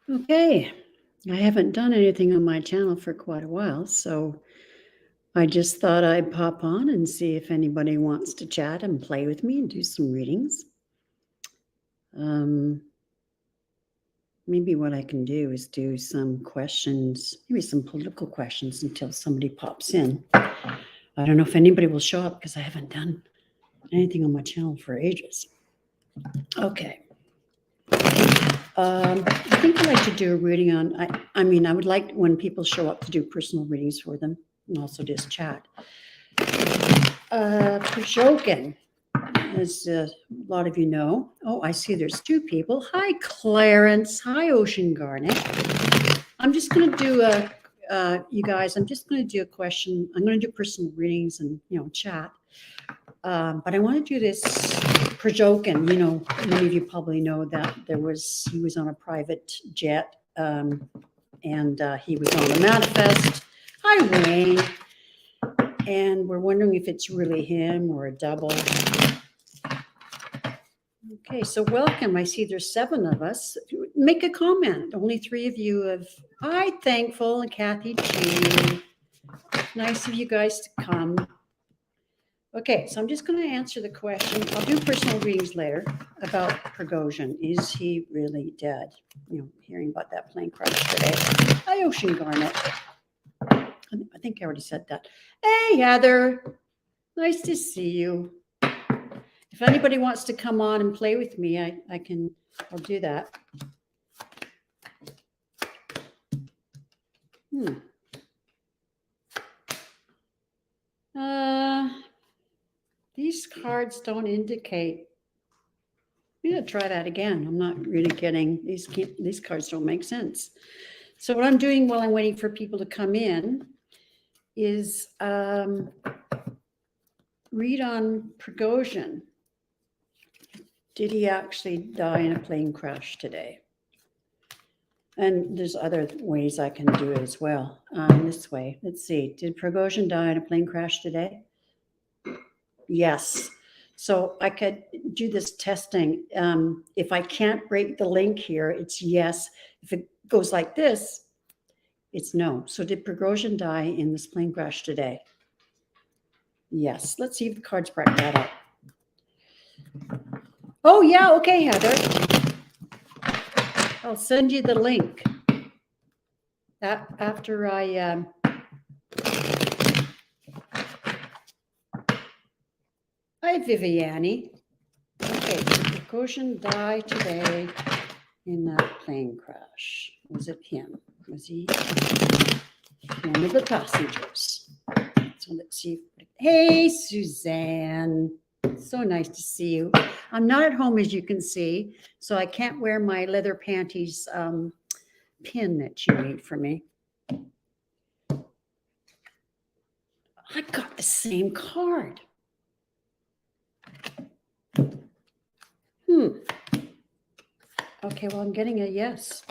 Okay, I haven't done anything on my channel for quite a while, so I just thought I'd pop on and see if anybody wants to chat and play with me and do some readings. Maybe what I can do is do some questions, maybe some political questions until somebody pops in. I don't know if anybody will show up because I haven't done anything on my channel for ages. Okay. I think I'd like to do a reading on, I mean, I would like when people show up to do personal readings for them and also just chat. Proshokin, as a lot of you know. Oh, I see there's two people. Hi, Clarence. Hi, Ocean Garnet. I'm just going to do you guys, I'm just going to do a question. I'm going to do personal readings and, chat. But I want to do this Proshokin. Many of you probably know that he was on a private jet and he was on a manifest. Hi, Wayne. And we're wondering if it's really him or a double. Okay, so welcome. I see there's 7 of us. Make a comment. Only 3 of you have. Hi, Thankful and Kathy G. Nice of you guys to come. Okay, so I'm just going to answer the question. I'll do personal readings later about Prigozhin. Is he really dead? Hearing about that plane crash today. Hi, Ocean Garnet. I think I already said that. Hey, Heather. Nice to see you. If anybody wants to come on and play with me, I'll do that. These cards don't indicate. I'm going to try that again. I'm not really getting, these cards don't make sense. So what I'm doing while I'm waiting for people to come in is read on Prigozhin. Did he actually die in a plane crash today? And there's other ways I can do it as well. This way, let's see. Did Prigozhin die in a plane crash today? Yes. So I could do this testing. If I can't break the link here, it's yes. If it goes like this, it's no. So did Prigozhin die in this plane crash today? Yes. Let's see if the cards back that up. Oh, yeah. Okay, Heather. I'll send you the link. After I... Hi, Viviani. Okay, Prigozhin died today in that plane crash. Was it him? Was he one of the passengers? So let's see. Hey, Suzanne. So nice to see you. I'm not at home, as you can see, so I can't wear my leather panties pin that you made for me. I got the same card. Okay, well, I'm getting a yes.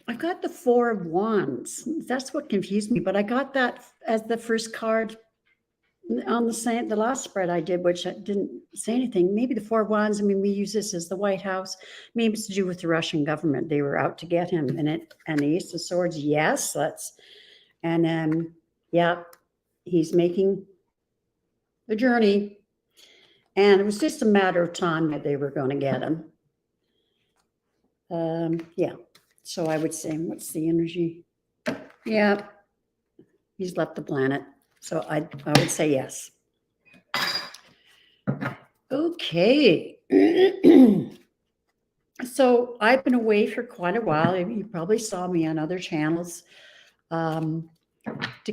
I got the 4 of Wands. That's what confused me, but I got that as the first card on the last spread I did, which I didn't say anything. Maybe the 4 of Wands, I mean, we use this as the White House. Maybe it's to do with the Russian government. They were out to get him. And the Ace of Swords, yes, yeah, he's making the journey. And it was just a matter of time that they were going to get him. Yeah, so I would say, what's the energy? Yeah, he's left the planet. So I would say yes. Okay. So I've been away for quite a while. You probably saw me on other channels to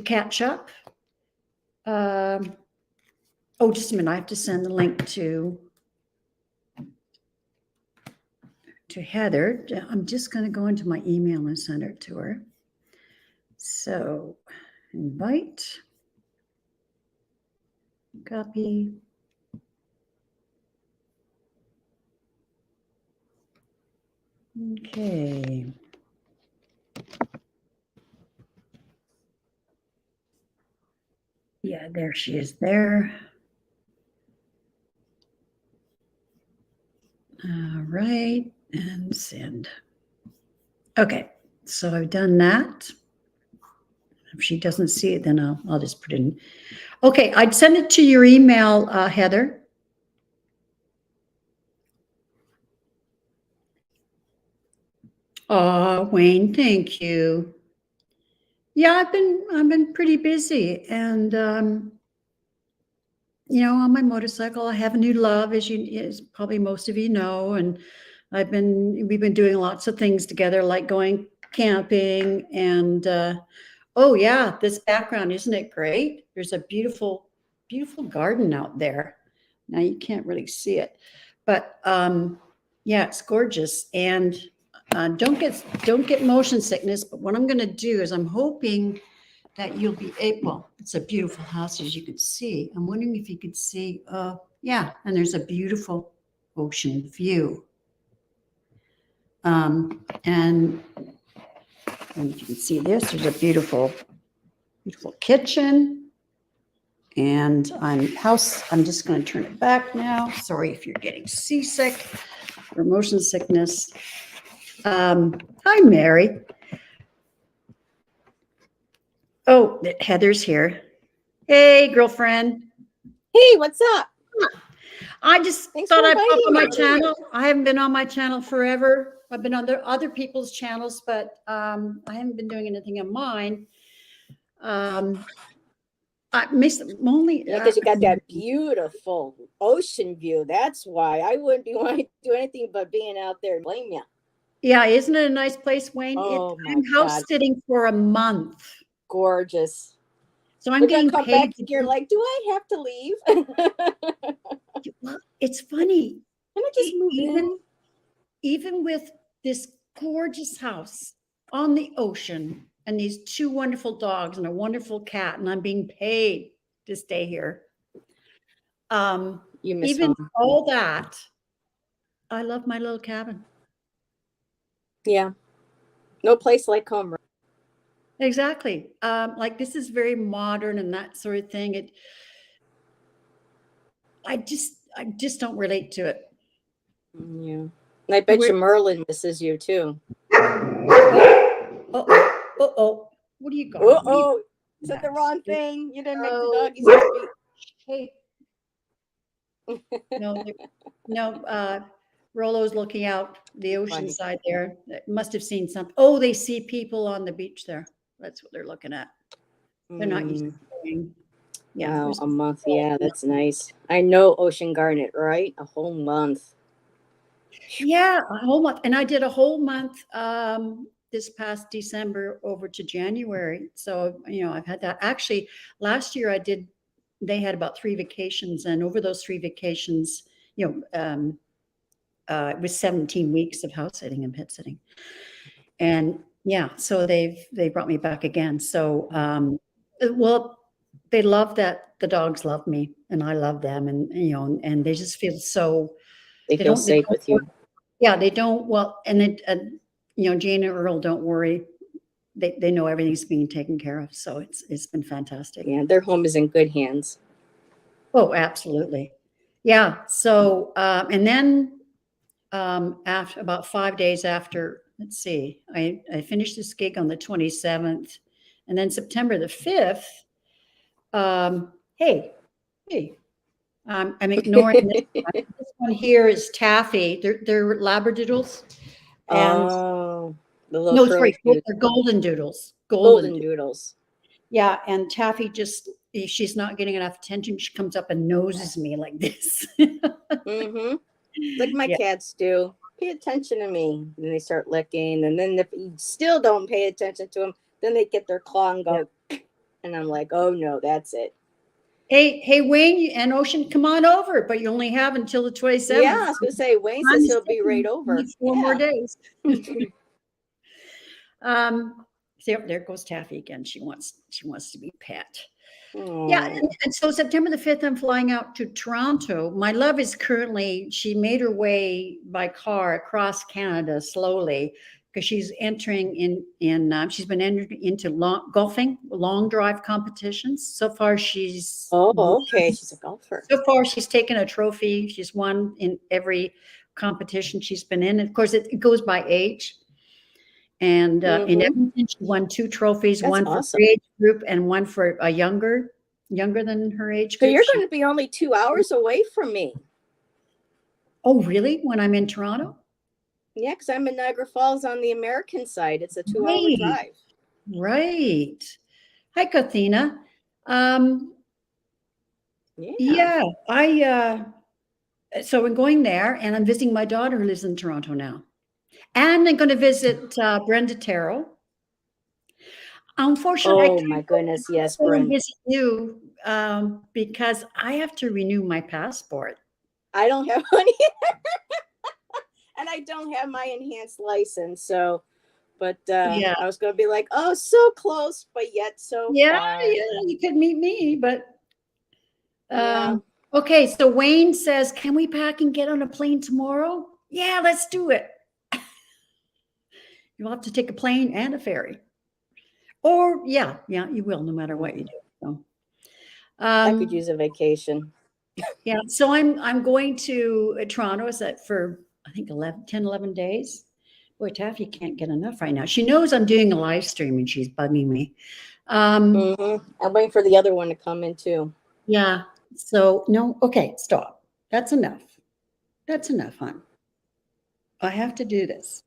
catch up. Oh, just a minute. I have to send the link to Heather. I'm just going to go into my email and send it to her. So invite, copy. Okay. Yeah, there she is there. All right, and send. Okay, so I've done that. If she doesn't see it, then I'll just put it in. Okay, I'd send it to your email, Heather. Oh, Wayne, thank you. Yeah, I've been pretty busy, and on my motorcycle, I have a new love, as probably most of you know, and we've been doing lots of things together, like going camping, and oh yeah, this background, isn't it great? There's a beautiful, beautiful garden out there. Now you can't really see it, but yeah, it's gorgeous, and don't get motion sickness. But what I'm going to do is I'm hoping that you'll be able. It's a beautiful house, as you can see. I'm wondering if you could see. Yeah, and there's a beautiful ocean view. And if you can see this, there's a beautiful, beautiful kitchen. And I'm just going to turn it back now. Sorry if you're getting seasick or motion sickness. Hi, Mary. Oh, Heather's here. Hey, girlfriend. Hey, what's up? I just thought I'd pop on my channel. I haven't been on my channel forever. I've been on other people's channels, but I haven't been doing anything on mine. I miss only because you got that beautiful ocean view. That's why I wouldn't be wanting to do anything but being out there. Blame you. Yeah, isn't it a nice place, Wayne? Oh, I'm house sitting for a month. Gorgeous. So I'm getting paid. You're like, do I have to leave? Well, it's funny. Can I just move in? Even with this gorgeous house on the ocean and these two wonderful dogs and a wonderful cat, and I'm being paid to stay here. You miss even home. All that, I love my little cabin. Yeah. No place like home. Exactly. Like this is very modern and that sort of thing. I just don't relate to it. Yeah. And I bet you Merlin misses you too. Uh-oh. What do you got? Uh-oh. Is that the wrong thing? You didn't make the doggies happy. Hey. No, Rollo's looking out the ocean side there. They must have seen something. Oh, they see people on the beach there. That's what they're looking at. They're not used to going. Yeah. Wow, a month. Yeah, that's nice. I know Ocean Garnet, right? A whole month. Yeah, a whole month. And I did a whole month this past December over to January. So, I've had that. Actually, last year they had about 3 vacations. And over those 3 vacations, it was 17 weeks of house sitting and pet sitting. And yeah, so they brought me back again. So, well, they love that the dogs love me and I love them. And they just feel so. They feel safe with you. Yeah, they don't. Well, and Jane and Earl, don't worry. They know everything's being taken care of. So it's been fantastic. Yeah, their home is in good hands. Oh, absolutely. Yeah. So, and then after about 5 days after, let's see, I finished this gig on the 27th, and then September the 5th. Hey. I'm ignoring this one. This one here is Taffy. They're Labradoodles. And the little they're golden doodles. Golden doodles. Yeah, and Taffy if she's not getting enough attention, she comes up and noses me like this. Like my cats do. Pay attention to me. And then they start licking. And then if you still don't pay attention to them, then they get their claw and go. Yeah. And I'm like, oh no, that's it. Hey, Wayne and Ocean, come on over, but you only have until the 27th. Yeah, I was going to say, Wayne says he'll be right over. 4 more days. There goes Taffy again. She wants to be pet. Yeah, and so September the 5th, I'm flying out to Toronto. My love is she made her way by car across Canada slowly because she's entering she's been entered into long drive competitions. So far, Oh, okay. She's a golfer. so far she's taken a trophy. She's won in every competition she's been in. Of course, it goes by age. And in Edmonton, she won 2 trophies, That's one awesome. for her age group and one for a younger than her age So group. you're going to be only 2 hours away from me. Oh, really? When I'm in Toronto? Yeah, because I'm in Niagara Falls on the American side. It's a 2-hour Right. drive. Right. Hi, Kathina. Yeah. So I'm going there, and I'm visiting my daughter who lives in Toronto now. And I'm going to visit Brenda Terrell. Unfortunately, Oh my goodness, yes, I can't Brenda. visit you because I have to renew my passport. I don't have money. And I don't have my enhanced license. So, but Yeah. I was going to be like, oh, so close, but yet so far. Yeah, you could meet me, but Yeah. okay. So Wayne says, can we pack and get on a plane tomorrow? Yeah, let's do it. You'll have to take a plane and a ferry. Or yeah, you will, no matter what you do. So, I could use a vacation. yeah. So I'm going to Toronto. Is that for I think 11 days? Boy, Taffy can't get enough right now. She knows I'm doing a live stream and she's bugging me. I'm waiting for the other one to come in too. Yeah. So no. Okay, stop. That's enough. That's enough, hon. I have to do this.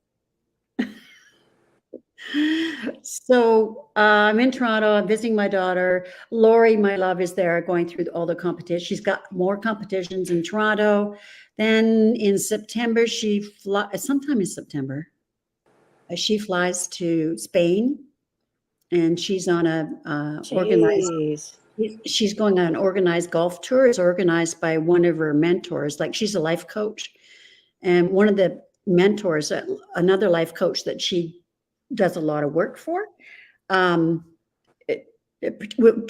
So I'm in Toronto. I'm visiting my daughter. Lori, my love, is there going through all the competitions. She's got more competitions in Toronto. Then in September, sometime in September, she flies to Spain, and she's on organized. She's going on an organized golf tour. It's organized by one of her mentors. Like she's a life coach, and one of the mentors, another life coach that she does a lot of work for,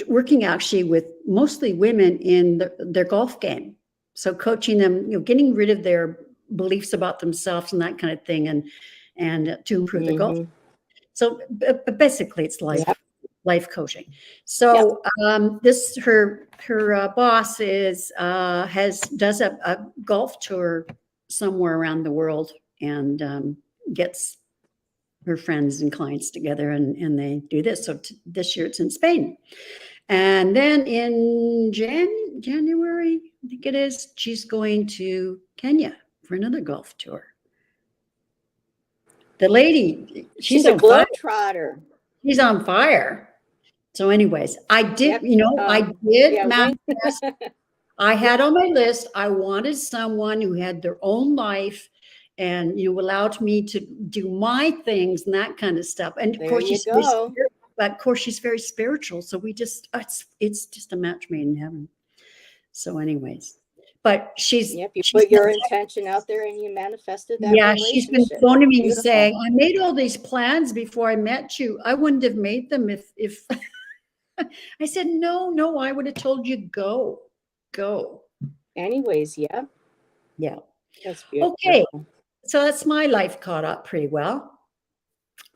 working actually with mostly women in their golf game. So coaching them, getting rid of their beliefs about themselves and that kind of thing, and to improve their golf. So, but basically, it's life coaching. So her boss does a golf tour somewhere around the world and gets her friends and clients together and they do this. So this year it's in Spain. And then in January, I think it is, she's going to Kenya for another golf tour. The lady, she's a globetrotter. She's on fire. So anyways, I did manifest. I had on my list, I wanted someone who had their own life and allowed me to do my things and that kind of stuff. And of course, she's very spiritual. So it's just a match made in heaven. So anyways, but you put your intention out there and you manifested that. Yeah, she's been phoning me and saying, I made all these plans before I met you. I wouldn't have made them if I said, no, I would have told you go. Anyways, yeah. That's beautiful. Okay. So that's my life caught up pretty well.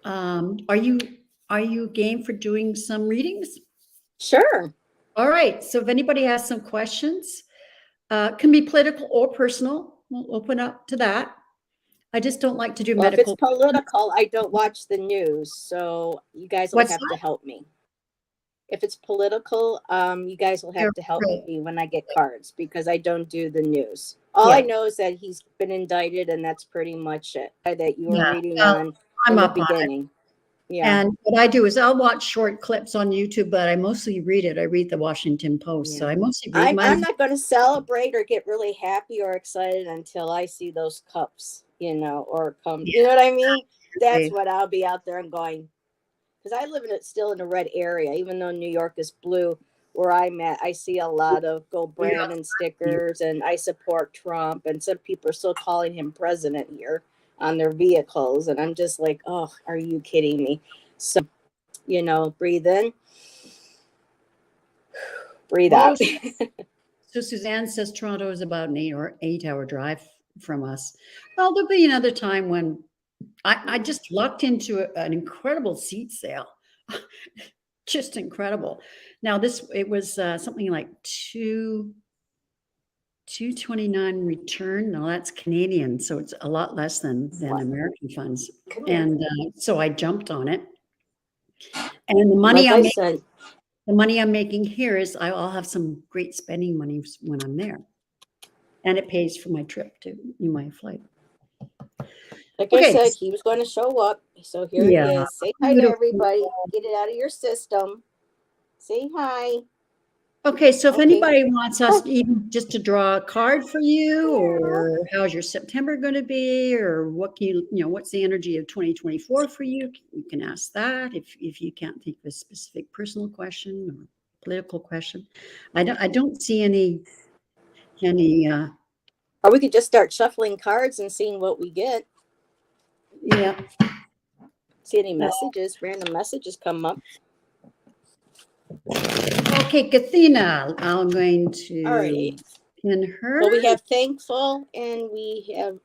Are you game for doing some readings? Sure. All right. So if anybody has some questions, can be political or personal. We'll open up to that. I just don't like to do medical. If it's political, I don't watch the news. So you guys will have to help me. If it's political, you guys will have to help me when I get cards because I don't do the news. All I know is that he's been indicted, and that's pretty much it. That you were reading on in the beginning. Yeah. And what I do is I'll watch short clips on YouTube, but I mostly read it. I read the Washington Post, so I mostly read. I'm not going to celebrate or get really happy or excited until I see those cups, or come. You know what I mean? That's what I'll be out there and going. Because I live still in a red area, even though New York is blue. Where I'm at, I see a lot of Go Brandon stickers, and I support Trump. And some people are still calling him president here on their vehicles, and I'm just like, oh, are you kidding me? So, breathe in, breathe out. So Suzanne says Toronto is about an 8-hour drive from us. Well, there'll be another time when I just lucked into an incredible seat sale. Just incredible. Now it was something like 229 return. Now that's Canadian, so it's a lot less than American funds. And so I jumped on it. And the money Like I said, the money I'm making here is I'll have some great spending money when I'm there. And it pays for my trip to my flight. like I Okay. said, he was going to show up. So here he Yeah. is. Say hi to everybody. Get it out of your system. Say hi. Okay, so if Okay. anybody wants us even just to draw a card for you, or how's your September going to be, or what can what's the energy of 2024 for you? You can ask that if you can't think of a specific personal question or political question. I don't see any Or we could just start shuffling cards and seeing what we get. yeah. See any messages, random messages come up. Okay, Kathina, I'm going to Alrighty. pin her. Well, we have thankful and we have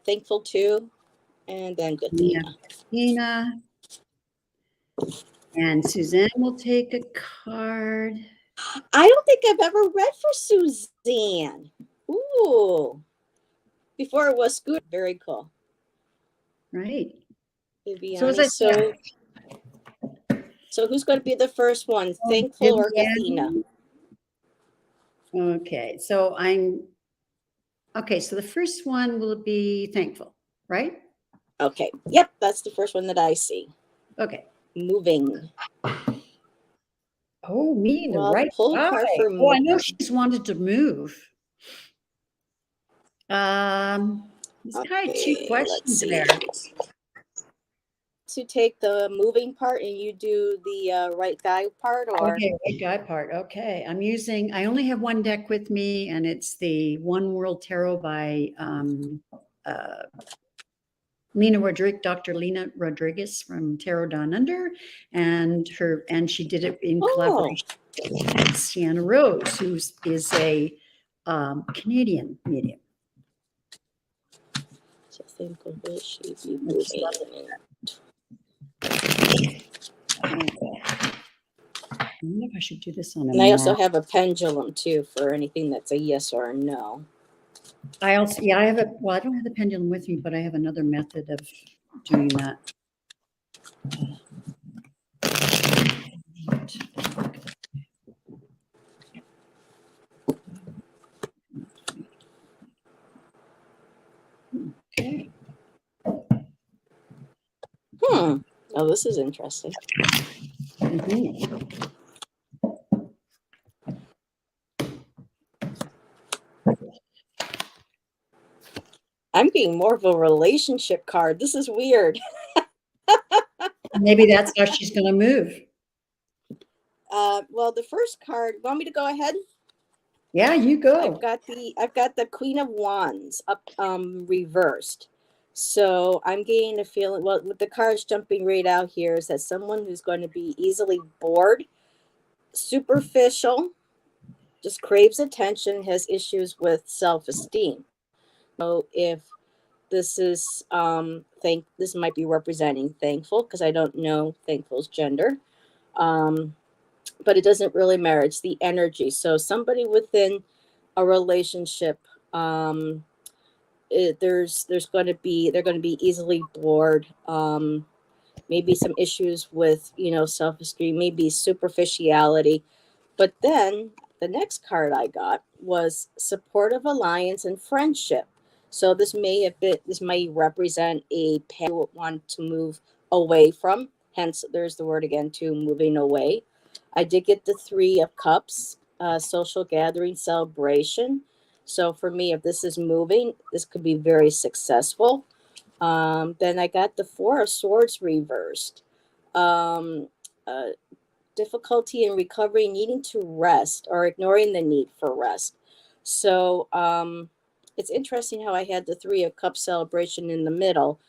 thankful too. And then Kathina. Kathina. And Suzanne will take a card. I don't think I've ever read for Suzanne. Ooh. Before it was Scooter. Very cool. Right. Viviani. So who's going to be the first one? Thankful or Kathina? Okay. So so the first one will be thankful, right? Okay. Yep. That's the first one that I see. Okay. Moving. Oh, me, the right pull guy. card for I know she's wanted to move. There's kind of two questions there. To take the moving part and you do the right guy part, or okay, right guy part. Okay, I only have one deck with me, and it's the One World Tarot by Dr. Lena Rodriguez from Tarot Down Under, and she did it in collaboration with Sienna Rose, who is a Canadian medium. So think of it, she be moving. Okay. I wonder if I should do this on a And I also have a pendulum too for anything that's a yes or a no. I also, I have I don't have the pendulum with me, but I have another method of doing that. Okay. Oh, this is interesting. Mm-hmm. I'm getting more of a relationship card. This is weird. Maybe that's how she's going to move. Well, the first card. Want me to go ahead? Yeah, you go. I've got the Queen of Wands up, reversed. So I'm getting a feeling. Well, with the cards jumping right out here, is that someone who's going to be easily bored, superficial, just craves attention, has issues with self-esteem. So if this is this might be representing thankful, because I don't know thankful's gender, but it doesn't really matter. It's the energy. So somebody within a relationship, they're going to be easily bored. Maybe some issues with self-esteem, maybe superficiality. But then the next card I got was supportive alliance and friendship. So this may represent a pair you want to move away from. Hence, there's the word again, too, moving away. I did get the 3 of Cups, social gathering, celebration. So for me, if this is moving, this could be very successful. Then I got the 4 of Swords reversed. Difficulty in recovery, needing to rest, or ignoring the need for rest. So it's interesting how I had the 3 of Cups celebration in the middle.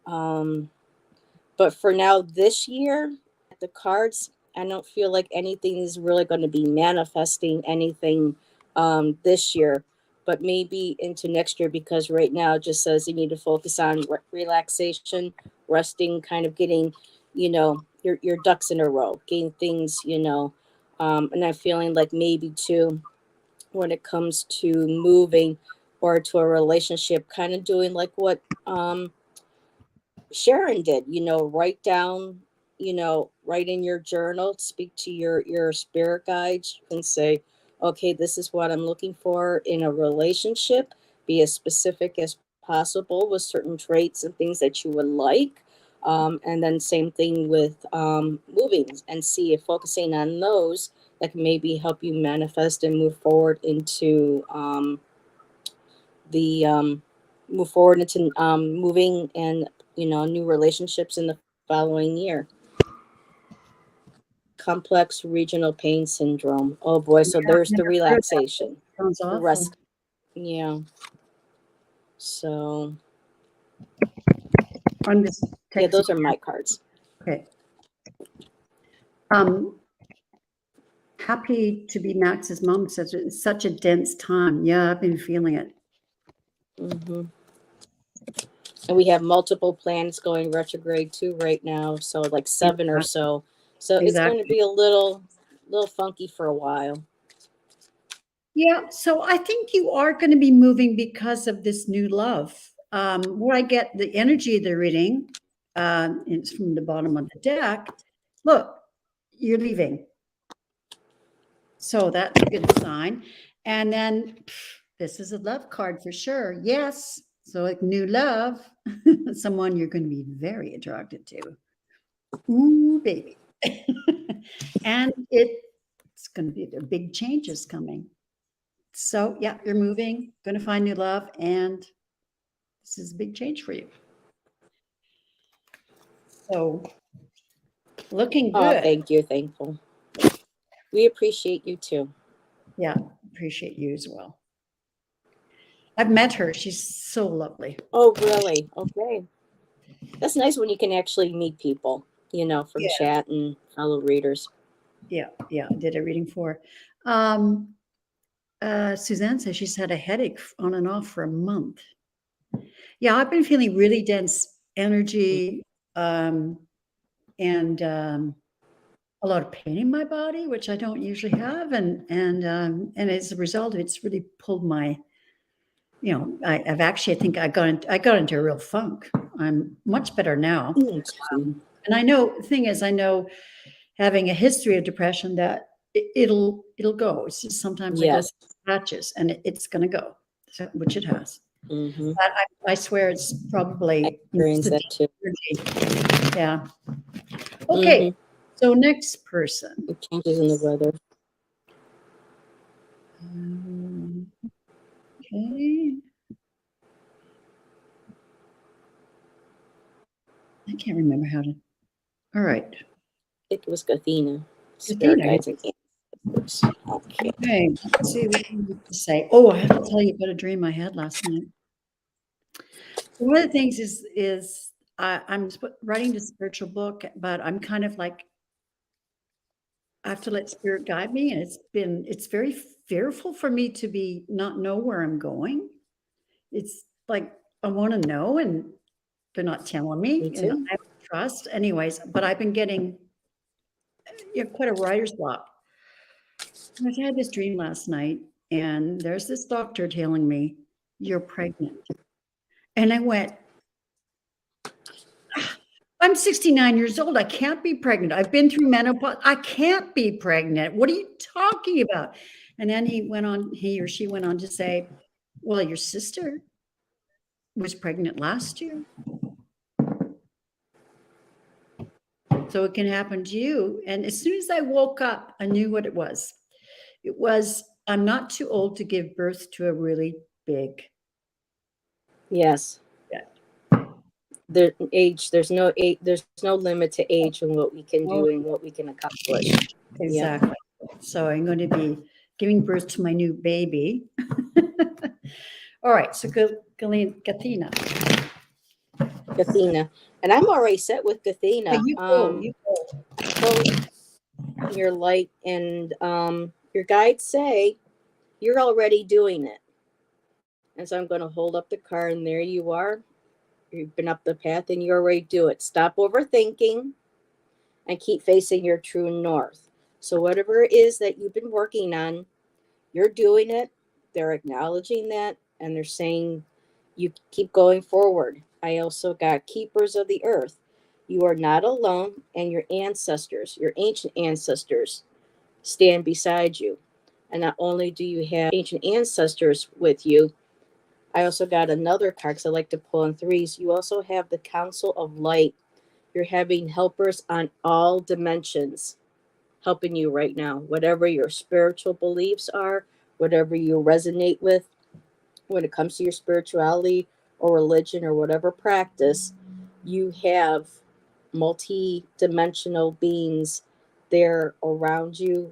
But for now, this year, the cards, I don't feel like anything is really going to be manifesting anything this year. but maybe into next year, because right now it just says you need to focus on relaxation, resting, kind of getting, your ducks in a row, getting things, and I'm feeling like maybe too, when it comes to moving or to a relationship, kind of doing like what Sharon did, write down, write in your journal, speak to your spirit guides and say, okay, this is what I'm looking for in a relationship. Be as specific as possible with certain traits and things that you would like. And then same thing with moving, and see if focusing on those that can maybe help you manifest and the move forward into moving and new relationships in the following year. Complex regional pain syndrome. Oh boy, so Yeah, I've there's the never heard of that. relaxation, Sounds the awful. rest. Yeah. So I'm just yeah, texting. those are my cards. Okay. Happy to be Max's mom. It's such a dense time. Yeah, I've been feeling it. hmm And we have multiple planets going retrograde too right now, so like 7 or so. So it's going to Exactly. be a little funky for a while. Yeah, so I think you are going to be moving because of this new love. Where I get the energy of the reading, it's from the bottom of the deck. Look, you're leaving. So that's a good sign. And then this is a love card for sure. Yes. So like new love, someone you're going to be very attracted to. Ooh, baby. And it's going to be the big changes coming. So yeah, you're moving, going to find new love, and this is a big change for you. So looking Oh, good. thank you. Thankful. We appreciate you too. Yeah, appreciate you as well. I've met her. She's so lovely. Oh, really? Okay. That's nice when you can actually meet people, from Yeah. chat and fellow readers. Yeah, I did a reading for her. Suzanne says she's had a headache on and off for a month. Yeah, I've been feeling really dense energy and a lot of pain in my body, which I don't usually have, and as a result, it's really pulled my. I've actually, I think I got into a real funk. I'm much better now, and I know the thing is, I know having a history of depression that it'll go. It's just sometimes I go Yes. through patches, and it's going to go, which it has. Mm-hmm. But I swear it's probably Experience that too. energy. Yeah. Okay. So next person. It changes in the weather. Okay. I can't remember how to. All right. It was Gathina. Spirit Gathina. guides and ancestors. Okay. Okay. Let's see what you need to say. Oh, I have to tell you about a dream I had last night. One of the things is I'm writing a spiritual book, but I'm kind of like I have to let spirit guide me, and it's very fearful for me to not know where I'm going. It's like I want to know, and they're not telling me. Me too. I don't trust, anyways. But I've been getting quite a writer's block. I had this dream last night, and there's this doctor telling me you're pregnant, and I went. I'm 69 years old. I can't be pregnant. I've been through menopause. I can't be pregnant. What are you talking about? And then he or she went on to say, well, your sister was pregnant last year. So it can happen to you. And as soon as I woke up, I knew what it was. It was, I'm not too old to give birth to a really big. Yes. There's no limit to age and what we can do and what we can accomplish. Exactly. Yeah. So I'm going to be giving birth to my new baby. All right. So Gathina. And I'm already set with Gathina. You go. So your light and your guides say you're already doing it. And so I'm going to hold up the card, and there you are. You've been up the path and you're ready to do it. Stop overthinking and keep facing your true north. So whatever it is that you've been working on, you're doing it. They're acknowledging that, and they're saying you keep going forward. I also got keepers of the earth. You are not alone, and your ancestors, your ancient ancestors, stand beside you. And not only do you have ancient ancestors with you, I also got another card because I like to pull in threes. You also have the Council of Light. You're having helpers on all dimensions helping you right now. Whatever your spiritual beliefs are, whatever you resonate with when it comes to your spirituality or religion or whatever practice, you have multi-dimensional beings there around you,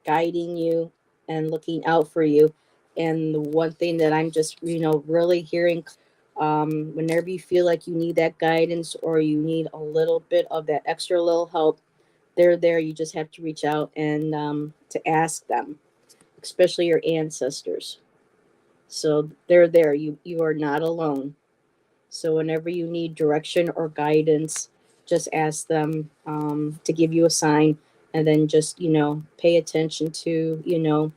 guiding you and looking out for you. And the one thing that I'm just, really hearing, whenever you feel like you need that guidance or you need a little bit of that extra little help, they're there. You just have to reach out and to ask them, especially your ancestors. So they're there. You are not alone. So whenever you need direction or guidance, just ask them to give you a sign, and then just pay attention to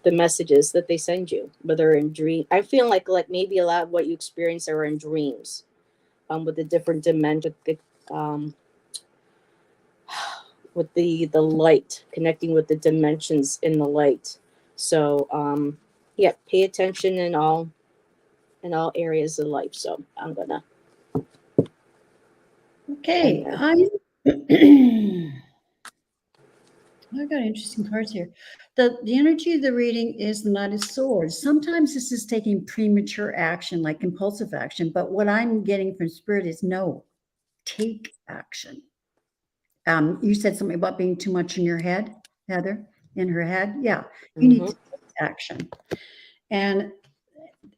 the messages that they send you, whether in dream. I feel like maybe a lot of what you experience are in dreams, with the different dimension, um, with the light, connecting with the dimensions in the light. So yeah, pay attention in all areas of life. So I'm gonna. Okay, I got interesting cards here. The energy of the reading is the Knight of Swords. Sometimes this is taking premature action, like impulsive action, but what I'm getting from Spirit is no, take action. You said something about being too much in your head, Heather, in her head. Yeah, you need to take action. And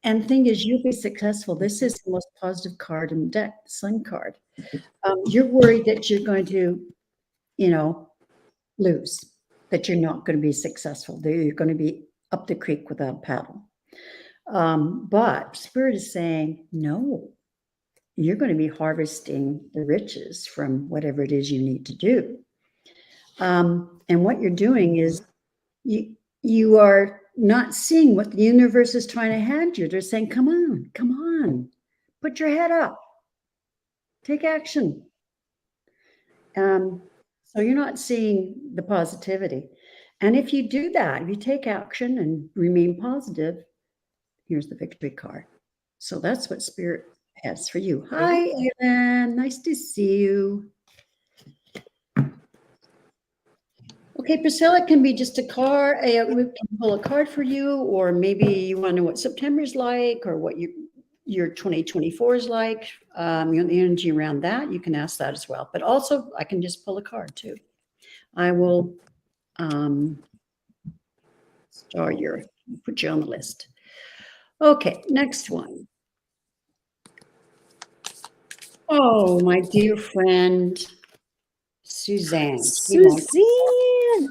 thing is, you'll be successful. This is the most positive card in the deck, the Sun card. You're worried that you're going to, lose, that you're not going to be successful, that you're going to be up the creek without a paddle. But Spirit is saying, no, you're going to be harvesting the riches from whatever it is you need to do. And what you're doing is you are not seeing what the universe is trying to hand you. They're saying, come on, put your head up, take action. So you're not seeing the positivity. And if you do that, if you take action and remain positive, here's the victory card. So that's what Spirit has for you. Hi, Ellen. Nice to see you. Okay, Priscilla, it can be just a card. We can pull a card for you, or maybe you want to know what September's like, or what your 2024 is like. The energy around that, you can ask that as well. But also, I can just pull a card too. I will put you on the list. Okay, next one. Oh, my dear friend, Suzanne. Suzanne.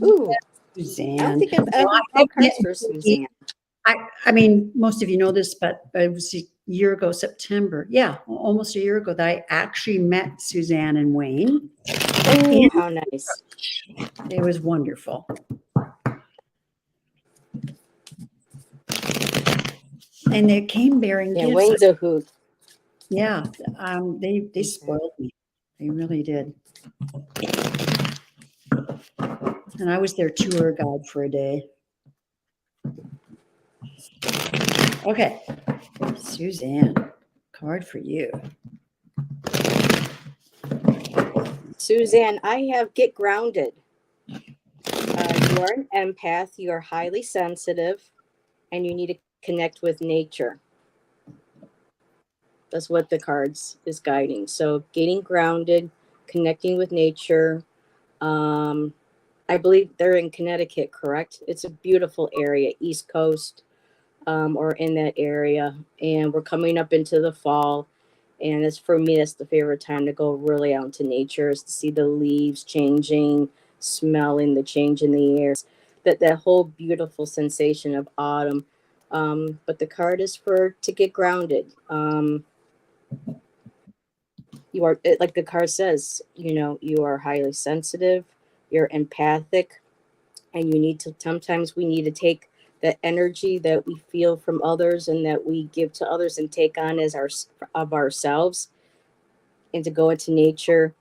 Ooh. Suzanne. I don't think I've ever had cards for Suzanne. I mean, most of you know this, but it was a year ago, September. Yeah, almost a year ago that I actually met Suzanne and Wayne. Oh, how nice. It was wonderful. And they came bearing gifts. Wayne's a hoot. Yeah, they spoiled me. They really did. And I was their tour guide for a day. Okay, Suzanne, card for you. Suzanne, I have get grounded. You are an empath. You are highly sensitive, and you need to connect with nature. That's what the cards is guiding. So getting grounded, connecting with nature. I believe they're in Connecticut, correct? It's a beautiful area, East Coast, or in that area. And we're coming up into the fall. And it's for me, that's the favorite time to go really out into nature, is to see the leaves changing, smelling the change in the air. That whole beautiful sensation of autumn, But the card is to get grounded. You are, like the card says, you are highly sensitive, you're empathic, and sometimes we need to take the energy that we feel from others and that we give to others and take on as of ourselves, and to go into nature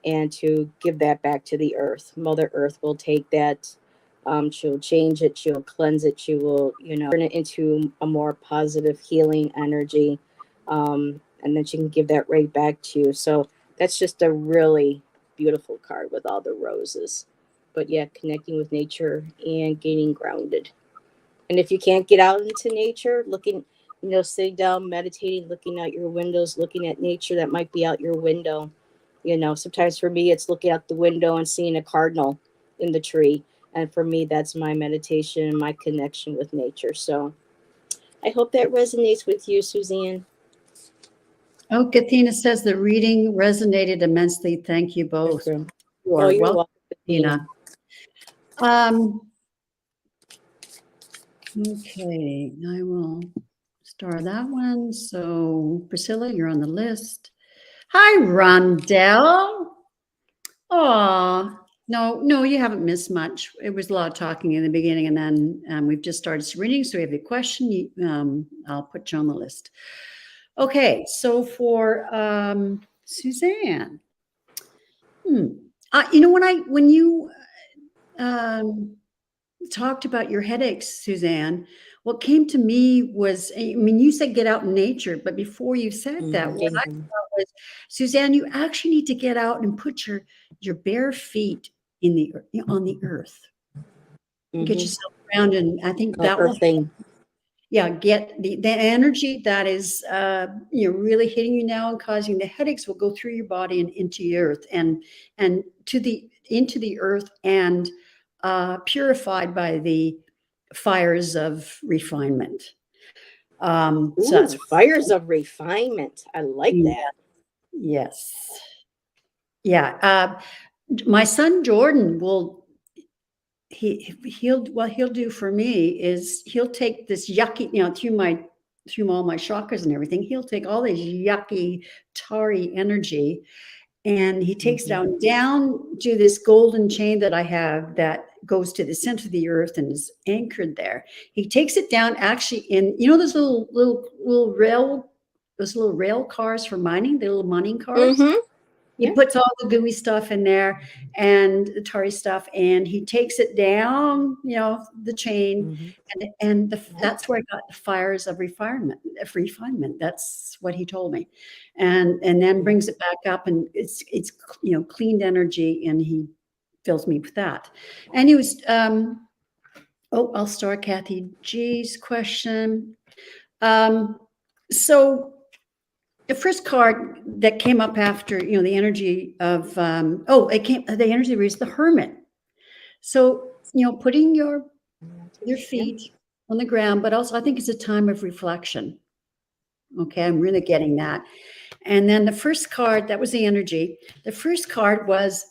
and to give that back to the earth. Mother Earth will take that. She'll change it. She'll cleanse it. She will, turn it into a more positive healing energy. And then she can give that right back to you. So that's just a really beautiful card with all the roses. But yeah, connecting with nature and getting grounded. And if you can't get out into nature, sitting down, meditating, looking out your windows, looking at nature that might be out your window. Sometimes for me, it's looking out the window and seeing a cardinal in the tree. And for me, that's my meditation and my connection with nature. So I hope that resonates with you, Suzanne. Oh, Kathina says the reading resonated immensely. Thank you both. You're welcome, Kathina. Okay, I will star that one. So Priscilla, you're on the list. Hi, Rondell. Oh, no, you haven't missed much. It was a lot of talking in the beginning, and then we've just started reading. So if you have a question, I'll put you on the list. Okay, so for Suzanne, when you talked about your headaches, Suzanne, what came to me was, you said get out in nature, but before you said that, what I thought was, Suzanne, you actually need to get out and put your bare feet on the earth. Get yourself around, and I think that will get the energy that is really hitting you now and causing the headaches will go through your body and into the earth and into the earth and purified by the fires of refinement. So that's fires of refinement. I like that. Yes. Yeah. My son Jordan he'll do for me is he'll take this yucky, through all my chakras and everything, he'll take all this yucky, tarry energy and he takes it down to this golden chain that I have that goes to the center of the earth and is anchored there. He takes it down actually in, those little rail cars for mining, the little mining cars. He puts all the gooey stuff in there and the tarry stuff, and he takes it down, the chain, and that's where I got the fires of refinement. That's what he told me, and then brings it back up, and it's cleaned energy, and he fills me with that. And he was, I'll start Kathy G's question. So. The first card that came up after, the energy of, the energy was the Hermit. So, putting your feet on the ground, but also I think it's a time of reflection. Okay, I'm really getting that. And then the first card, that was the energy. The first card was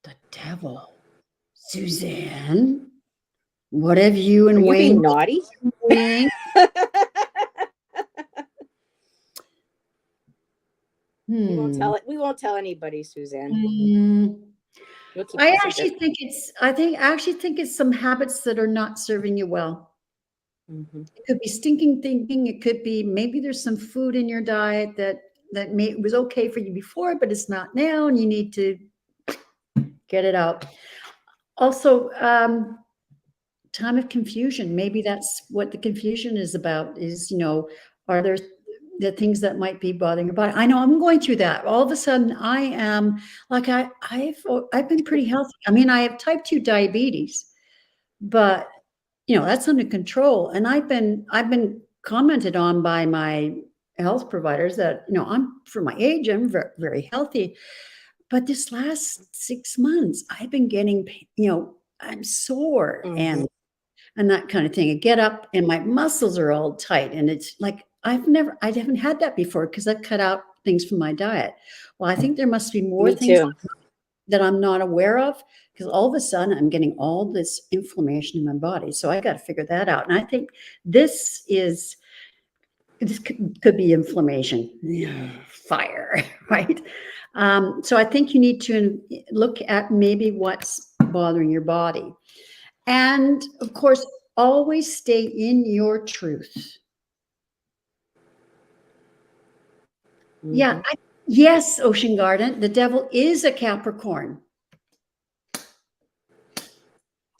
the Devil. Suzanne, what have you and Wayne naughty? We won't tell anybody, Suzanne. I actually think it's some habits that are not serving you well. It could be stinking thinking. It could be maybe there's some food in your diet that was okay for you before, but it's not now, and you need to get it out. Also, time of confusion. Maybe that's what the confusion is about. Is are there the things that might be bothering your body? I know I'm going through that. All of a sudden, I am like I've been pretty healthy. I have type 2 diabetes, but that's under control. And I've been commented on by my health providers that I'm, for my age, I'm very, very healthy. But this last 6 months, I've been getting I'm sore and that kind of thing. I get up and my muscles are all tight, and it's like I haven't had that before because I've cut out things from my diet. Well, I think there must be more things that I'm not aware of, because all of a sudden I'm getting all this inflammation in my body. So I got to figure that out. And I think this could be inflammation, fire, right? So I think you need to look at maybe what's bothering your body. And of course, always stay in your truth. Yeah. Yes, Ocean Garden, the devil is a Capricorn.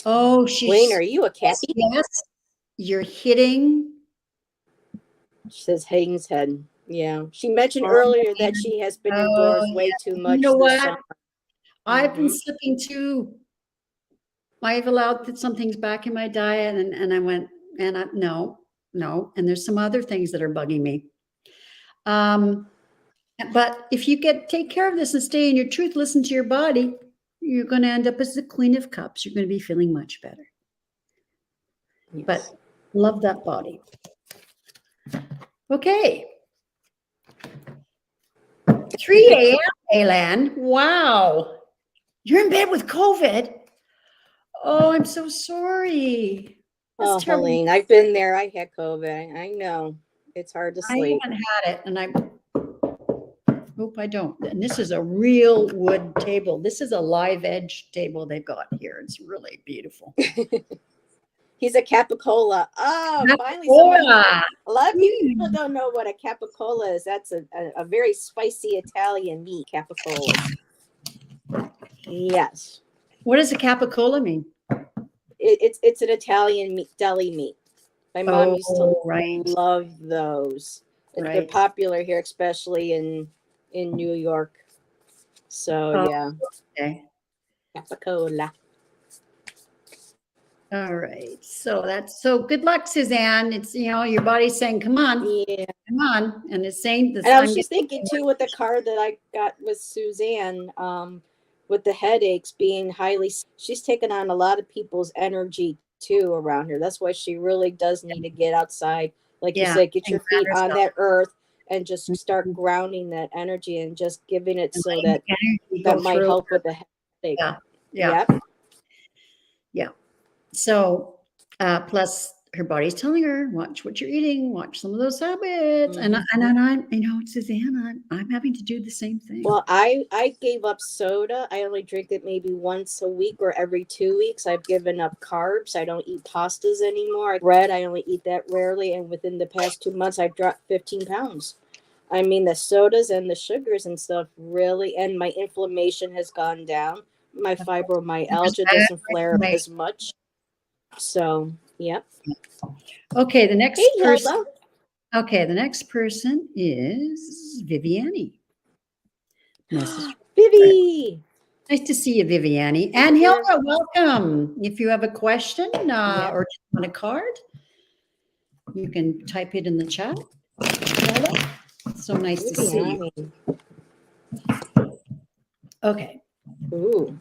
Oh, Wayne, are you a yes, Kathy? yes, you're hitting. She says Hayden's head. Yeah. She mentioned earlier that she has been indoors way too much You know this what? summer. I've been slipping too. I've allowed some things back in my diet, and I went, no. And there's some other things that are bugging me. But if you take care of this and stay in your truth, listen to your body, you're going to end up as the Queen of Cups. You're going to be feeling much better. Yes. But love that body. Okay. 3 a.m., Alan. Wow. You're in bed with COVID. Oh, I'm so sorry. That's terrible. Helene, I've been there. I had COVID. I know. It's hard to sleep. I haven't had it, and I hope I don't. And this is a real wood table. This is a live edge table they've got here. It's really beautiful. He's a capicola. Oh, finally. A lot of people don't know what a capicola is. That's a very spicy Italian meat, capicola. Yes. What does a capicola mean? It's an Italian meat, deli meat. My mom used to love those. They're popular here, especially in New York. So yeah. Okay. Capicola. All right. So good luck, Suzanne. It's, your body's saying, come on. Yeah. Come on. And it's saying this. And I was just thinking too with the card that I got with Suzanne, with the headaches being she's taken on a lot of people's energy too around here. That's why she really does need to get outside. Like you said, get your feet on that earth and just start grounding that energy and just giving it so that might help with the headache. Yeah. So, plus her body's telling her, watch what you're eating, watch some of those habits. And I'm, Suzanne, I'm having to do the same thing. Well, I gave up soda. I only drink it maybe once a week or every 2 weeks. I've given up carbs. I don't eat pastas anymore. Bread, I only eat that rarely. And within the past 2 months, I've dropped 15 pounds. I mean, the sodas and the sugars and stuff really, and my inflammation has gone down. My fibromyalgia doesn't flare up as much. So, yep. Okay, the next person. Okay, the next person is Viviani. Vivi. Nice to see you, Viviani. And Hilda, welcome. If you have a question or just want a card, you can type it in the chat. So nice to see you. Okay. Ooh.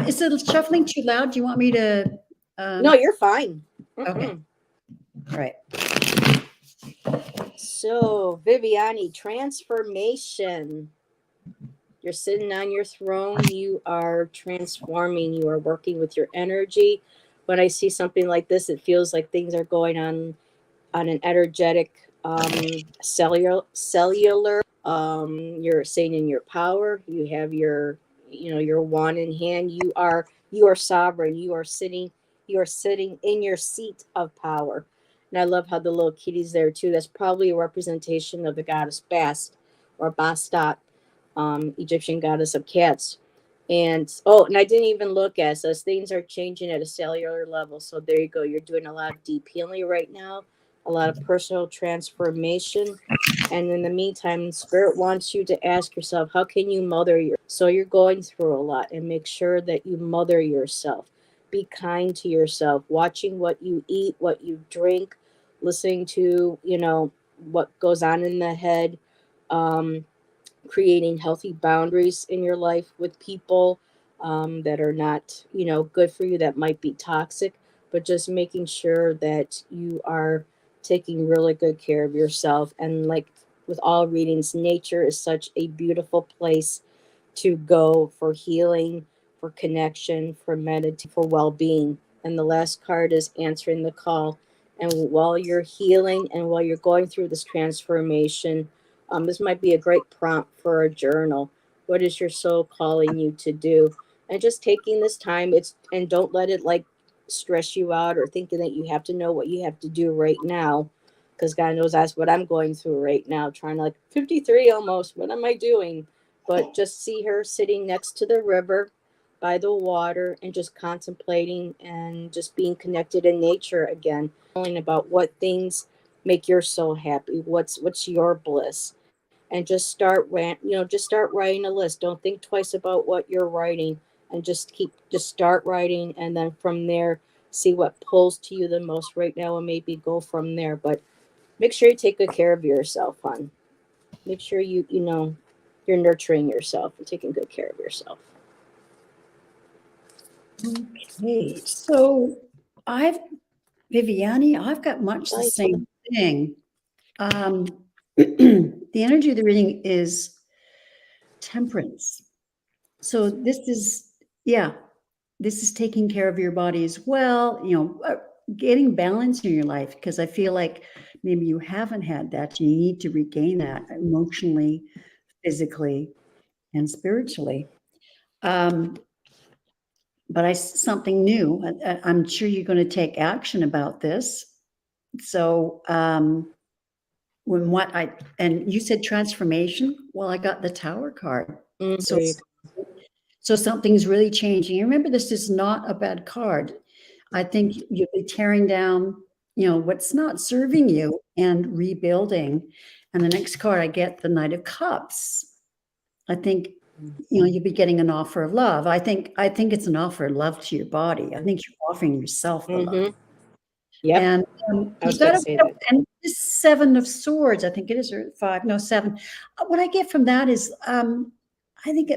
Is it shuffling too loud? Do you want me to? No, you're fine. Okay. All right. So, Viviani, transformation. You're sitting on your throne. You are transforming. You are working with your energy. When I see something like this, it feels like things are going on an energetic, cellular. You're staying in your power. You have your wand in hand. You are sovereign. You are sitting in your seat of power. And I love how the little kitty's there too. That's probably a representation of the goddess Bast or Bastet, Egyptian goddess of cats. And I didn't even look at it. So things are changing at a cellular level. So there you go. You're doing a lot of deep healing right now, a lot of personal transformation. And in the meantime, Spirit wants you to ask yourself, how can you mother yourself? So you're going through a lot, and make sure that you mother yourself. Be kind to yourself, watching what you eat, what you drink, listening to, what goes on in the head, creating healthy boundaries in your life with people that are not, good for you, that might be toxic, but just making sure that you are taking really good care of yourself. And like with all readings, nature is such a beautiful place to go for healing, for connection, for meditation, for well-being. And the last card is answering the call. And while you're healing and while you're going through this transformation, this might be a great prompt for a journal. What is your soul calling you to do? And just taking this time, and don't let it like stress you out or thinking that you have to know what you have to do right now. Because God knows that's what I'm going through right now, trying to, like, 53 almost. What am I doing? But just see her sitting next to the river by the water and just contemplating and just being connected in nature again, knowing about what things make your soul happy, what's your bliss. And just start writing a list. Don't think twice about what you're writing, and just start writing, and then from there see what pulls to you the most right now and maybe go from there. But make sure you take good care of yourself, hon. Make sure you're nurturing yourself and taking good care of yourself. Okay, so Viviani, I've got much the same thing. The energy of the reading is temperance. So this is taking care of your body as well, getting balance in your life, because I feel like maybe you haven't had that. You need to regain that emotionally, physically, and spiritually. But something new. I'm sure you're going to take action about this. So and you said transformation. Well, I got the Tower card. So something's really changing. You remember, this is not a bad card. I think you'll be tearing down, what's not serving you and rebuilding. And the next card I get, the Knight of Cups. I think you'll be getting an offer of love. I think it's an offer of love to your body. I think you're offering yourself the love. Yeah. And and this 7 of Swords, I think it is, or 5, no, 7. What I get from that is, I think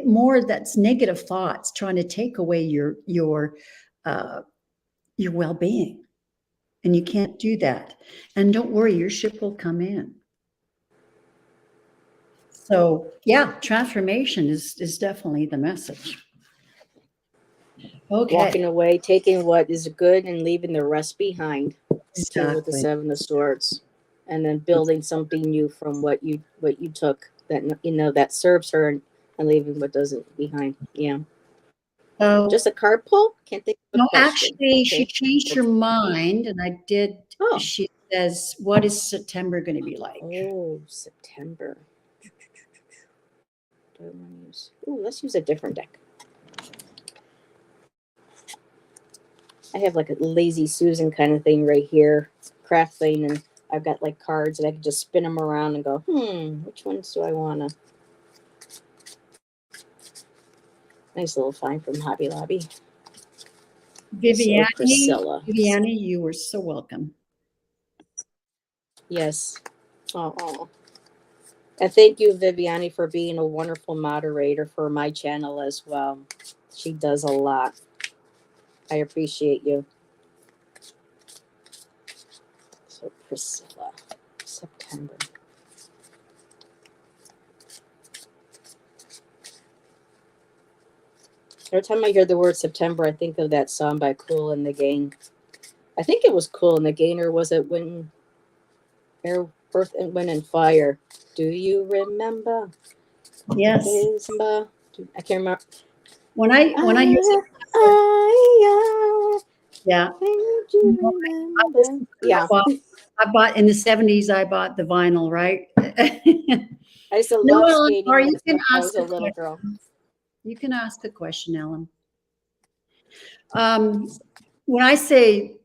that's negative thoughts trying to take away your well-being, and you can't do that. And don't worry, your ship will come in. So yeah, transformation is definitely the message. Okay. Walking away, taking what is good and leaving the rest behind. Exactly. With the 7 of Swords, and then building something new from what you took that serves her, and leaving what doesn't behind. Yeah. Oh, just a card pull? Can't think of a question. Actually, okay. She changed her mind, and I did. Oh. She says, "What is September going to be like?" Oh, September. Do I want to use? Oh, let's use a different deck. I have like a Lazy Susan kind of thing right here, craft thing, and I've got like cards, and I can just spin them around and go, which ones do I want to? Nice little find from Hobby Lobby. Viviani, you were so welcome. Yes. Oh. And thank you, Viviani, for being a wonderful moderator for my channel as well. She does a lot. I appreciate you. So Priscilla, September. Every time I hear the word September, I think of that song by Kool and the Gang. I think it was Kool and the Gang, or was it Earth and Wind and Fire? Do you remember? Yes. I can't remember. When I hear I bought in the 70s. I bought the vinyl, right? I used to love skating. Or you can ask a little girl. You can ask a question, Ellen. When I say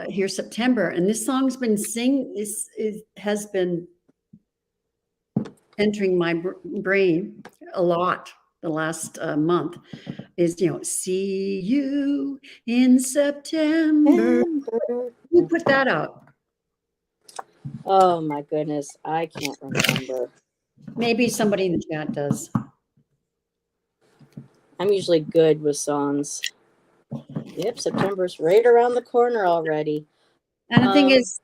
here September, and this song's been has been entering my brain a lot the last month, is see you in September. Who put that out? Oh my goodness, I can't remember. Maybe somebody in the chat does. I'm usually good with songs. Yep, September's right around the corner already. And the thing is,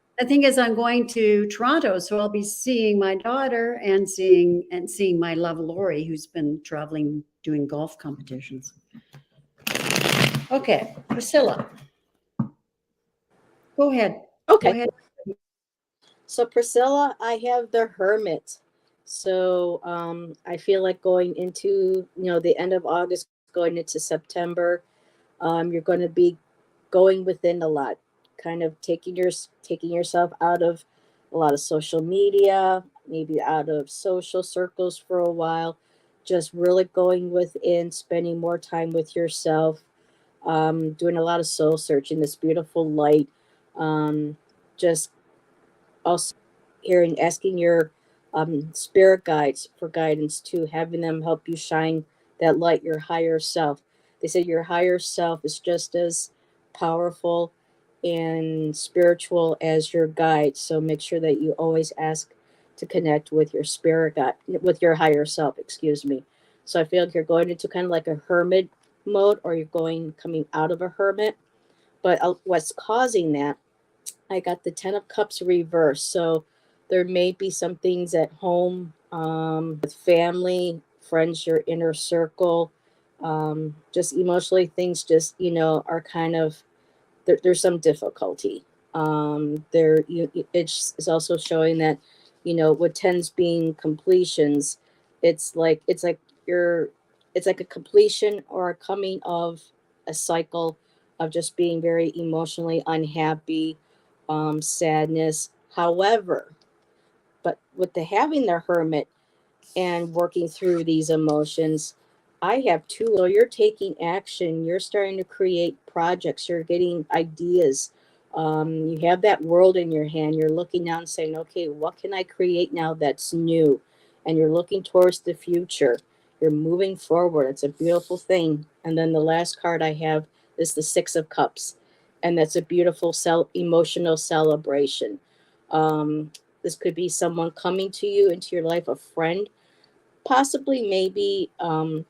I'm going to Toronto, so I'll be seeing my daughter and seeing my love, Lori, who's been traveling doing golf competitions. Okay, Priscilla. Go ahead. Okay. Go ahead. So Priscilla, I have the Hermit. So I feel like going into, the end of August, going into September, you're going to be going within a lot, kind of taking yourself out of a lot of social media, maybe out of social circles for a while, just really going within, spending more time with yourself, doing a lot of soul searching, this beautiful light, just also hearing, asking your spirit guides for guidance too, having them help you shine that light, your higher self. They say your higher self is just as powerful and spiritual as your guide. So make sure that you always ask to connect with your spirit guide, with your higher self, excuse me. So I feel like you're going into kind of like a hermit mode, or you're coming out of a hermit. But what's causing that, I got the 10 of Cups reversed. So there may be some things at home, with family, friends, your inner circle, just emotionally, things just, are kind of, there's some difficulty. It's also showing that, with tens being completions, you're, it's like a completion or a coming of a cycle of just being very emotionally unhappy, sadness. However, but with the having the Hermit and working through these emotions, I have two. So you're taking action, you're starting to create projects, you're getting ideas. You have that world in your hand, you're looking down saying, okay, what can I create now that's new? And you're looking towards the future, you're moving forward. It's a beautiful thing. And then the last card I have is the Six of Cups, and that's a beautiful emotional celebration. This could be someone coming to you into your life, a friend, possibly maybe a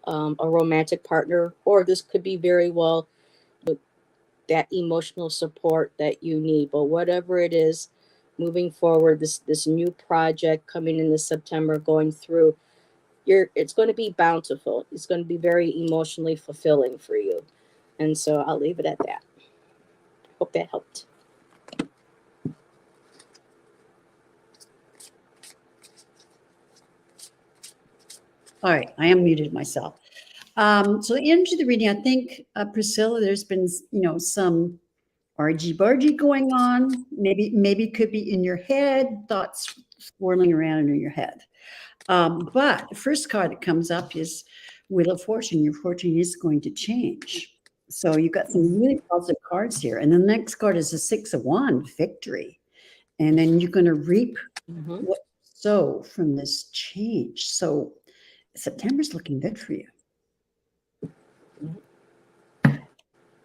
romantic partner, or this could be very well that emotional support that you need. But whatever it is, moving forward, this new project coming in this September, going through, it's going to be bountiful. It's going to be very emotionally fulfilling for you. And so I'll leave it at that. Hope that helped. All right, I am muted myself. So the energy of the reading, I think, Priscilla, there's been, some argy-bargy going on. Maybe it could be in your head, thoughts swirling around in your head. But the first card that comes up is Wheel of Fortune. Your fortune is going to change. So you've got some really positive cards here. And the next card is the Six of Wands, victory. And then you're going to reap what you sow from this change. So September's looking good for you.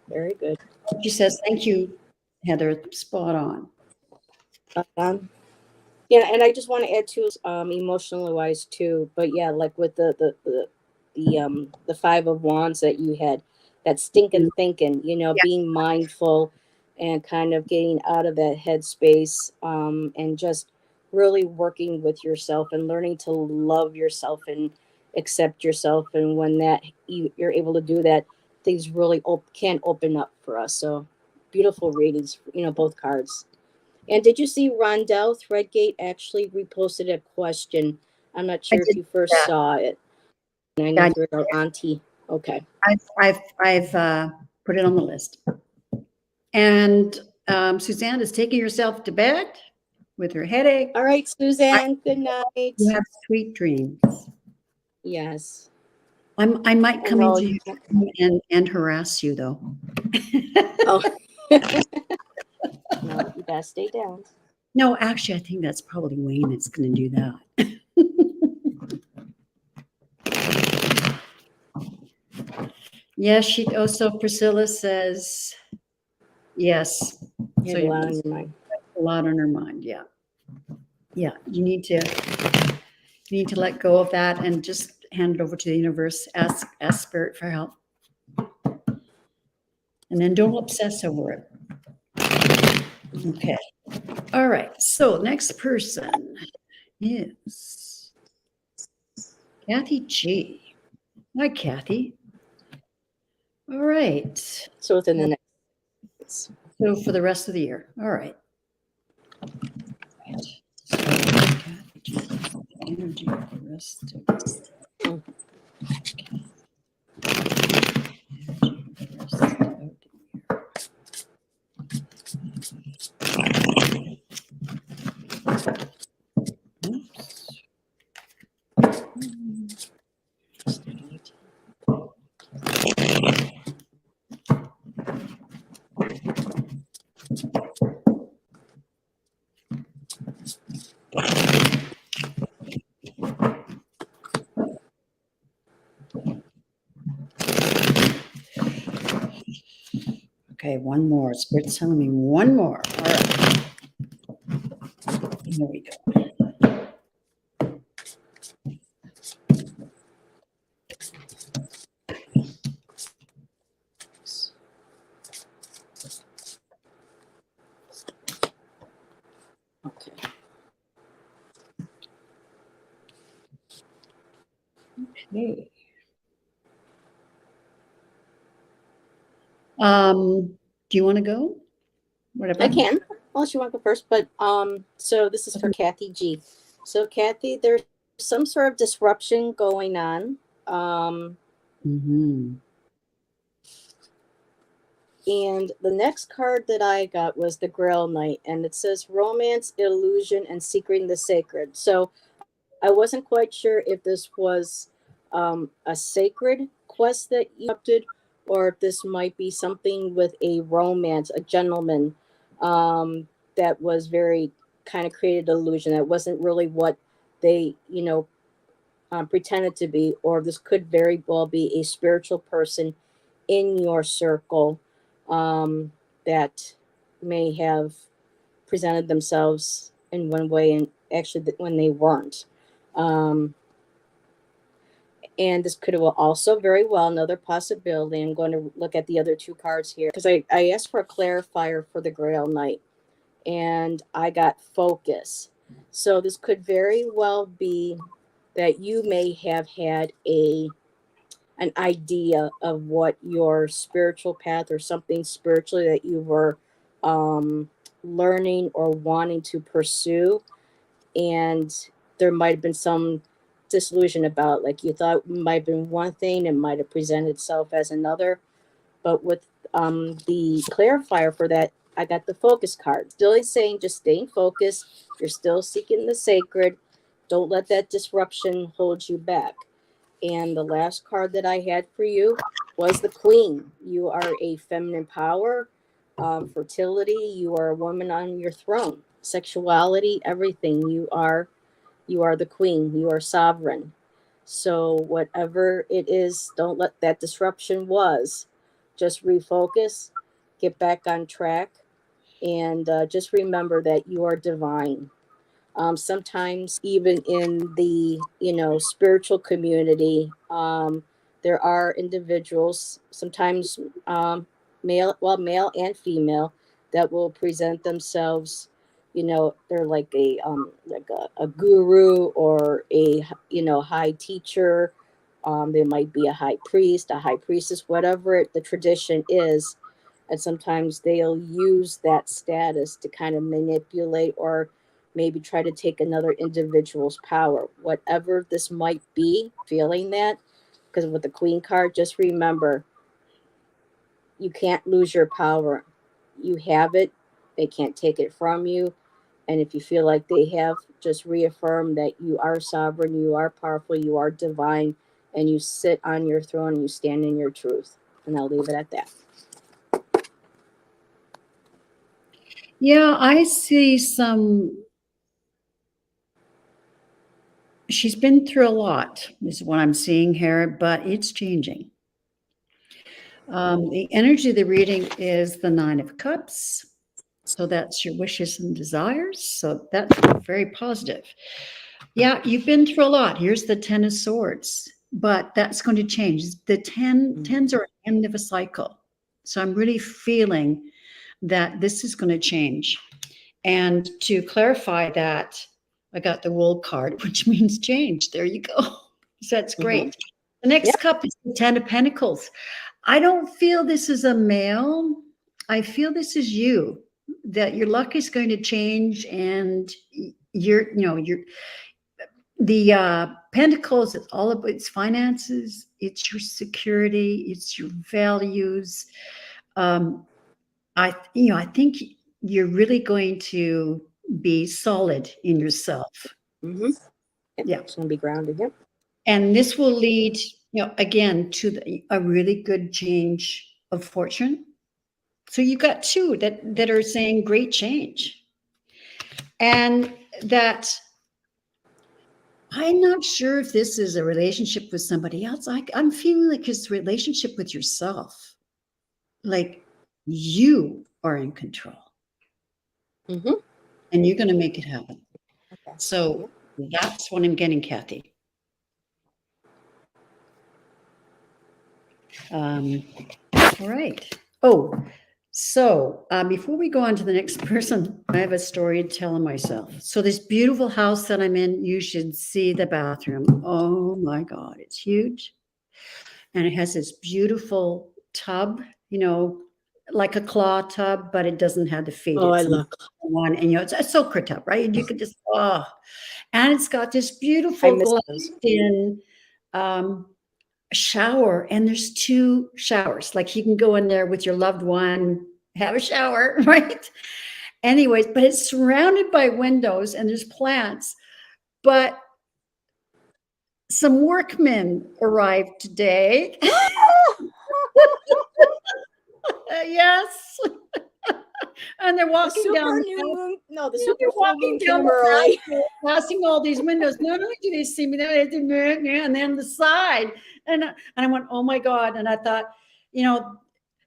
Very good. She says, thank you, Heather. Spot on. Yeah, and I just want to add too, emotionally wise too. But yeah, like with the Five of Wands that you had, that stinking thinking, being mindful and kind of getting out of that headspace, and just really working with yourself and learning to love yourself and accept yourself. And when you're able to do that, things really can open up for us. So beautiful readings, both cards. And did you see Rondell Threadgate actually reposted a question? I'm not sure if you first saw it. And I know you're our auntie. Okay. I've put it on the list. And Suzanne is taking herself to bed with her headache. All right, Suzanne. Good night. You have sweet dreams. Yes. I might come into you and harass you though. Oh. No, you gotta stay down. No, actually, I think that's probably Wayne that's going to do that. Yes, she also, Priscilla says, yes. You have a lot on your mind. A lot on her mind, yeah. Yeah, you need to let go of that and just hand it over to the universe, ask spirit for help. And then don't obsess over it. Okay. All right. So next person is Kathy G. Hi, Kathy. All right. So within the next. So for the rest of the year. All right. So, Kathy, energy for the rest of the Okay, one more. Spirit's telling me one more. All right. Here we go. Okay. Okay. Do you want to go? Whatever. I can, unless you want to go first. But so this is for Kathy G. So Kathy, there's some sort of disruption going on. Mm-hmm. And the next card that I got was the Grail Knight, and it says romance, illusion, and seeking the sacred. So I wasn't quite sure if this was a sacred quest that you opted, or if this might be something with a romance, a gentleman that was very kind of created illusion that wasn't really what they, pretended to be, or this could very well be a spiritual person in your circle that may have presented themselves in one way and actually when they weren't. Um, and this could have also very well another possibility. I'm going to look at the other two cards here because I asked for a clarifier for the Grail Knight and I got focus. So this could very well be that you may have had an idea of what your spiritual path or something spiritually that you were learning or wanting to pursue. And there might have been some disillusion about, like, you thought it might have been one thing, it might have presented itself as another. But with the clarifier for that, I got the focus card. Still saying just staying focused. You're still seeking the sacred. Don't let that disruption hold you back. And the last card that I had for you was the Queen. You are a feminine power, fertility. You are a woman on your throne. Sexuality, everything. You are the Queen. You are sovereign. So whatever it is, don't let that disruption was. Just refocus, get back on track, and just remember that you are divine. Sometimes even in the spiritual community, there are individuals, sometimes male and female, that will present themselves. They're like a guru or a high teacher. They might be a high priest, a high priestess, whatever the tradition is. And sometimes they'll use that status to kind of manipulate or maybe try to take another individual's power. Whatever this might be, feeling that, because with the Queen card, just remember, you can't lose your power. You have it. They can't take it from you. And if you feel like they have, just reaffirm that you are sovereign, you are powerful, you are divine, and you sit on your throne and you stand in your truth. And I'll leave it at that. Yeah, I see she's been through a lot, is what I'm seeing here, but it's changing. The energy of the reading is the Nine of Cups. So that's your wishes and desires. So that's very positive. Yeah, you've been through a lot. Here's the Ten of Swords, but that's going to change. The tens are an end of a cycle. So I'm really feeling that this is going to change. And to clarify that, I got the Wool card, which means change. There you go. So that's great. The next Yep. cup is the Ten of Pentacles. I don't feel this is a male. I feel this is you, that your luck is going to change, and you're the Pentacles, it's all about its finances, it's your security, it's your values. I think you're really going to be solid in yourself. Mm-hmm. Yep. Yeah. It's going to be grounded. Yep. And this will lead, again, to a really good change of fortune. So you got two that are saying great change. And that I'm not sure if this is a relationship with somebody else. I'm feeling like it's a relationship with yourself. Like you are in control. Mm-hmm. And you're going to make it happen. Okay. So that's what I'm getting, Kathy. All right. Oh, so before we go on to the next person, I have a story to tell myself. So this beautiful house that I'm in, you should see the bathroom. Oh my God, it's huge. And it has this beautiful tub, like a claw tub, but it doesn't have the feet. Oh, I It's love. one, and it's a soaker tub, right? And you could just and it's got this I beautiful miss those. glassed-in shower, and there's two showers. Like you can go in there with your loved one, have a shower, right? Anyways, but it's surrounded by windows and there's plants. But some workmen arrived today. Yes. And they're The walking down. super new moon. No, the They're super full walking moon down came the early. path, passing all these windows. Not only do they see me, and then the side, and I went, oh my God! And I thought,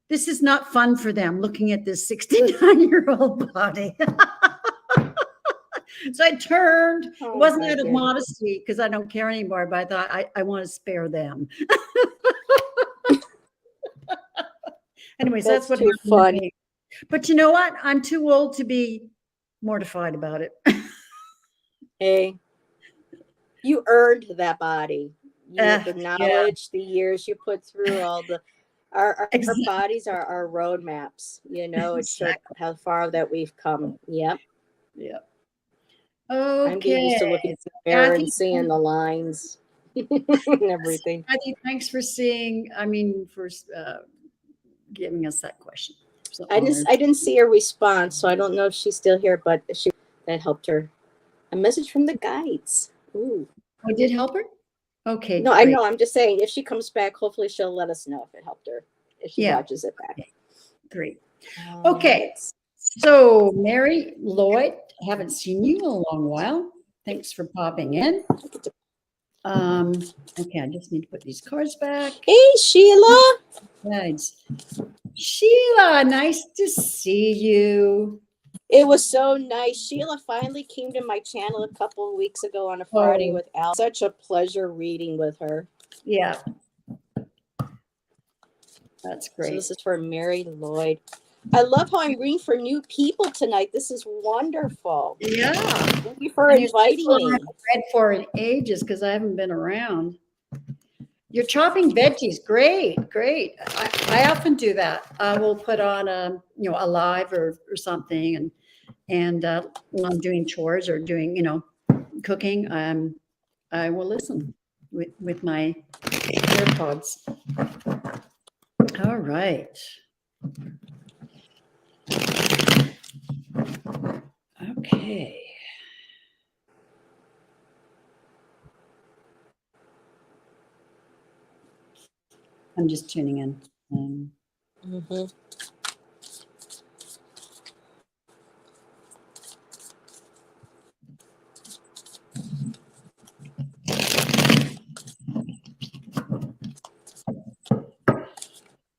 this is not fun for them looking at this 69-year-old body. So I turned. It Oh, wasn't my out of goodness. modesty because I don't care anymore, but I thought I want to spare them. Anyways, that's what too happened to funny. me. But you know what? I'm too old to be mortified about it. Hey, you earned that body. The Yeah, knowledge, the years you put through, all the our exactly. bodies are our roadmaps. It showed Exactly. how far that we've come. Yep. Yeah. I'm getting used to looking Okay. in So the mirror Kathy, and seeing the lines and everything. Kathy, thanks for giving us that question. So I honored. didn't see her response, so I don't know if she's still here, but that helped her. A message from the guides. Ooh. Oh, did help her? Okay, No, I great. know. I'm just saying, if she comes back, hopefully she'll let us know if it helped her, if she Yeah. watches it back. Great. Okay. So, Mary Lloyd, haven't seen you in a long while. Thanks for popping in. Okay, I just need to put these cards back. Hey, Sheila. Guides. Sheila, nice to see you. It was so nice. Sheila finally came to my channel a couple of weeks ago on a Friday with Al. Such a pleasure reading with her. Yeah. That's great. So this is for Mary Lloyd. I love how I'm reading for new people tonight. This is wonderful. Yeah. Thank you for inviting me. I haven't read for in ages because I haven't been around. You're chopping veggies. Great. I often do that. I will put on a live or something, and when I'm doing chores or doing cooking, I will listen with my AirPods. All right. Okay. I'm just tuning in. Mm-hmm.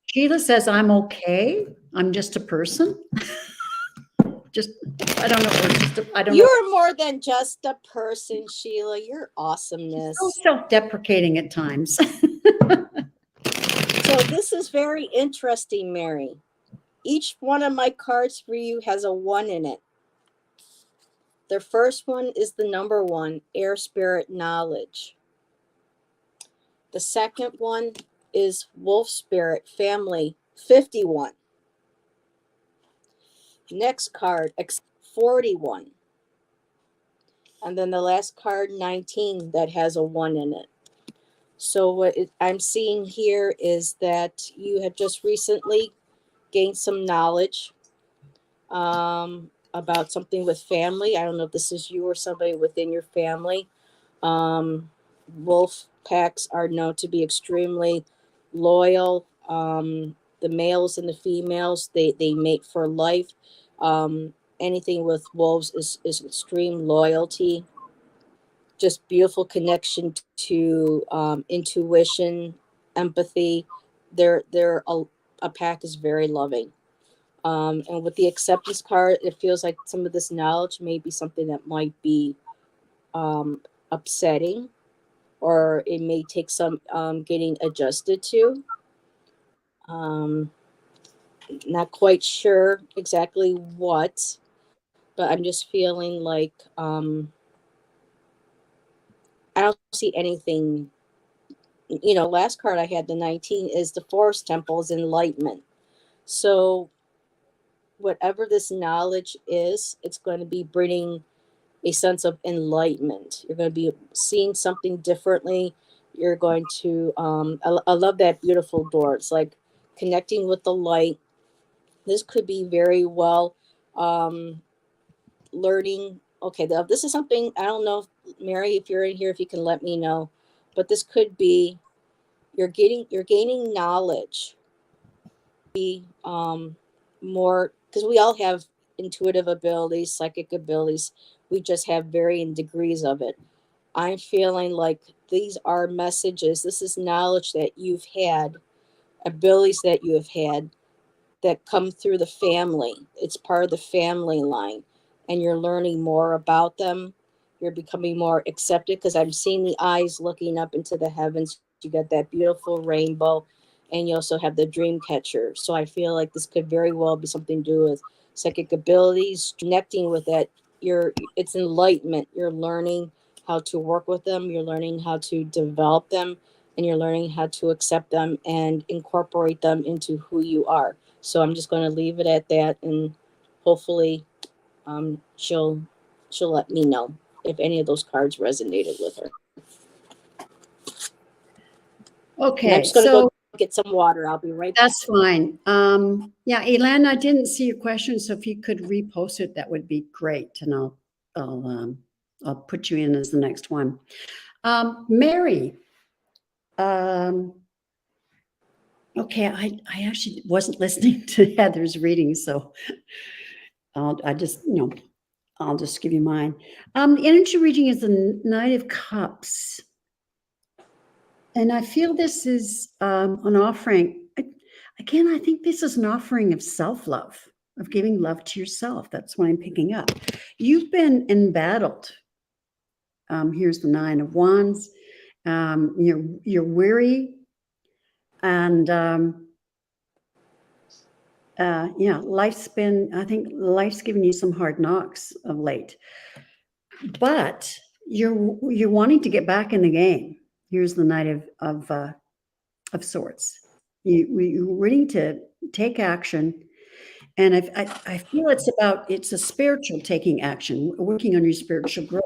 Sheila says, I'm okay. I'm just a person. I don't know. I don't know. You're more than just a person, Sheila. You're awesomeness. So self-deprecating at times. So this is very interesting, Mary. Each one of my cards for you has a 1 in it. The first one is the number 1, air spirit knowledge. The second one is Wolf Spirit Family 51. Next card, 41. And then the last card, 19, that has a 1 in it. So what I'm seeing here is that you have just recently gained some knowledge about something with family. I don't know if this is you or somebody within your family. Wolf packs are known to be extremely loyal. The males and the females, they mate for life. Anything with wolves is extreme loyalty. Just beautiful connection to intuition, empathy. They're a pack is very loving. And with the acceptance card, it feels like some of this knowledge may be something that might be upsetting, or it may take some getting adjusted to. Not quite sure exactly what, but I'm just feeling like I don't see anything. Last card I had, the 19, is the Forest Temple's enlightenment. So whatever this knowledge is, it's going to be bringing a sense of enlightenment. You're going to be seeing something differently. You're going to, I love that beautiful door. It's like connecting with the light. This could be very well learning. Okay, this is something, I don't know, Mary, if you're in here, if you can let me know, but this could be, you're gaining knowledge. Be more, because we all have intuitive abilities, psychic abilities. We just have varying degrees of it. I'm feeling like these are messages. This is knowledge that you've had, abilities that you have had that come through the family. It's part of the family line, and you're learning more about them. You're becoming more accepted, because I'm seeing the eyes looking up into the heavens. You got that beautiful rainbow, and you also have the dream catcher. So I feel like this could very well be something to do with psychic abilities, connecting with that. It's enlightenment. You're learning how to work with them. You're learning how to develop them, and you're learning how to accept them and incorporate them into who you are. So I'm just going to leave it at that, and hopefully she'll let me know if any of those cards resonated with her. Okay, and I'm just going to go get some water. I'll be right back. That's fine. Yeah, Elena, I didn't see your question, so if you could repost it, that would be great, and I'll put you in as the next one. Mary. Okay, I actually wasn't listening to Heather's reading, so I'll just give you mine. The energy reading is the Knight of Cups. And I feel this is an offering. Again, I think this is an offering of self-love, of giving love to yourself. That's what I'm picking up. You've been embattled. Here's the 9 of Wands. You're weary. And life's given you some hard knocks of late. But you're wanting to get back in the game. Here's the Knight of Swords. You're willing to take action, and I feel it's a spiritual taking action, working on your spiritual growth.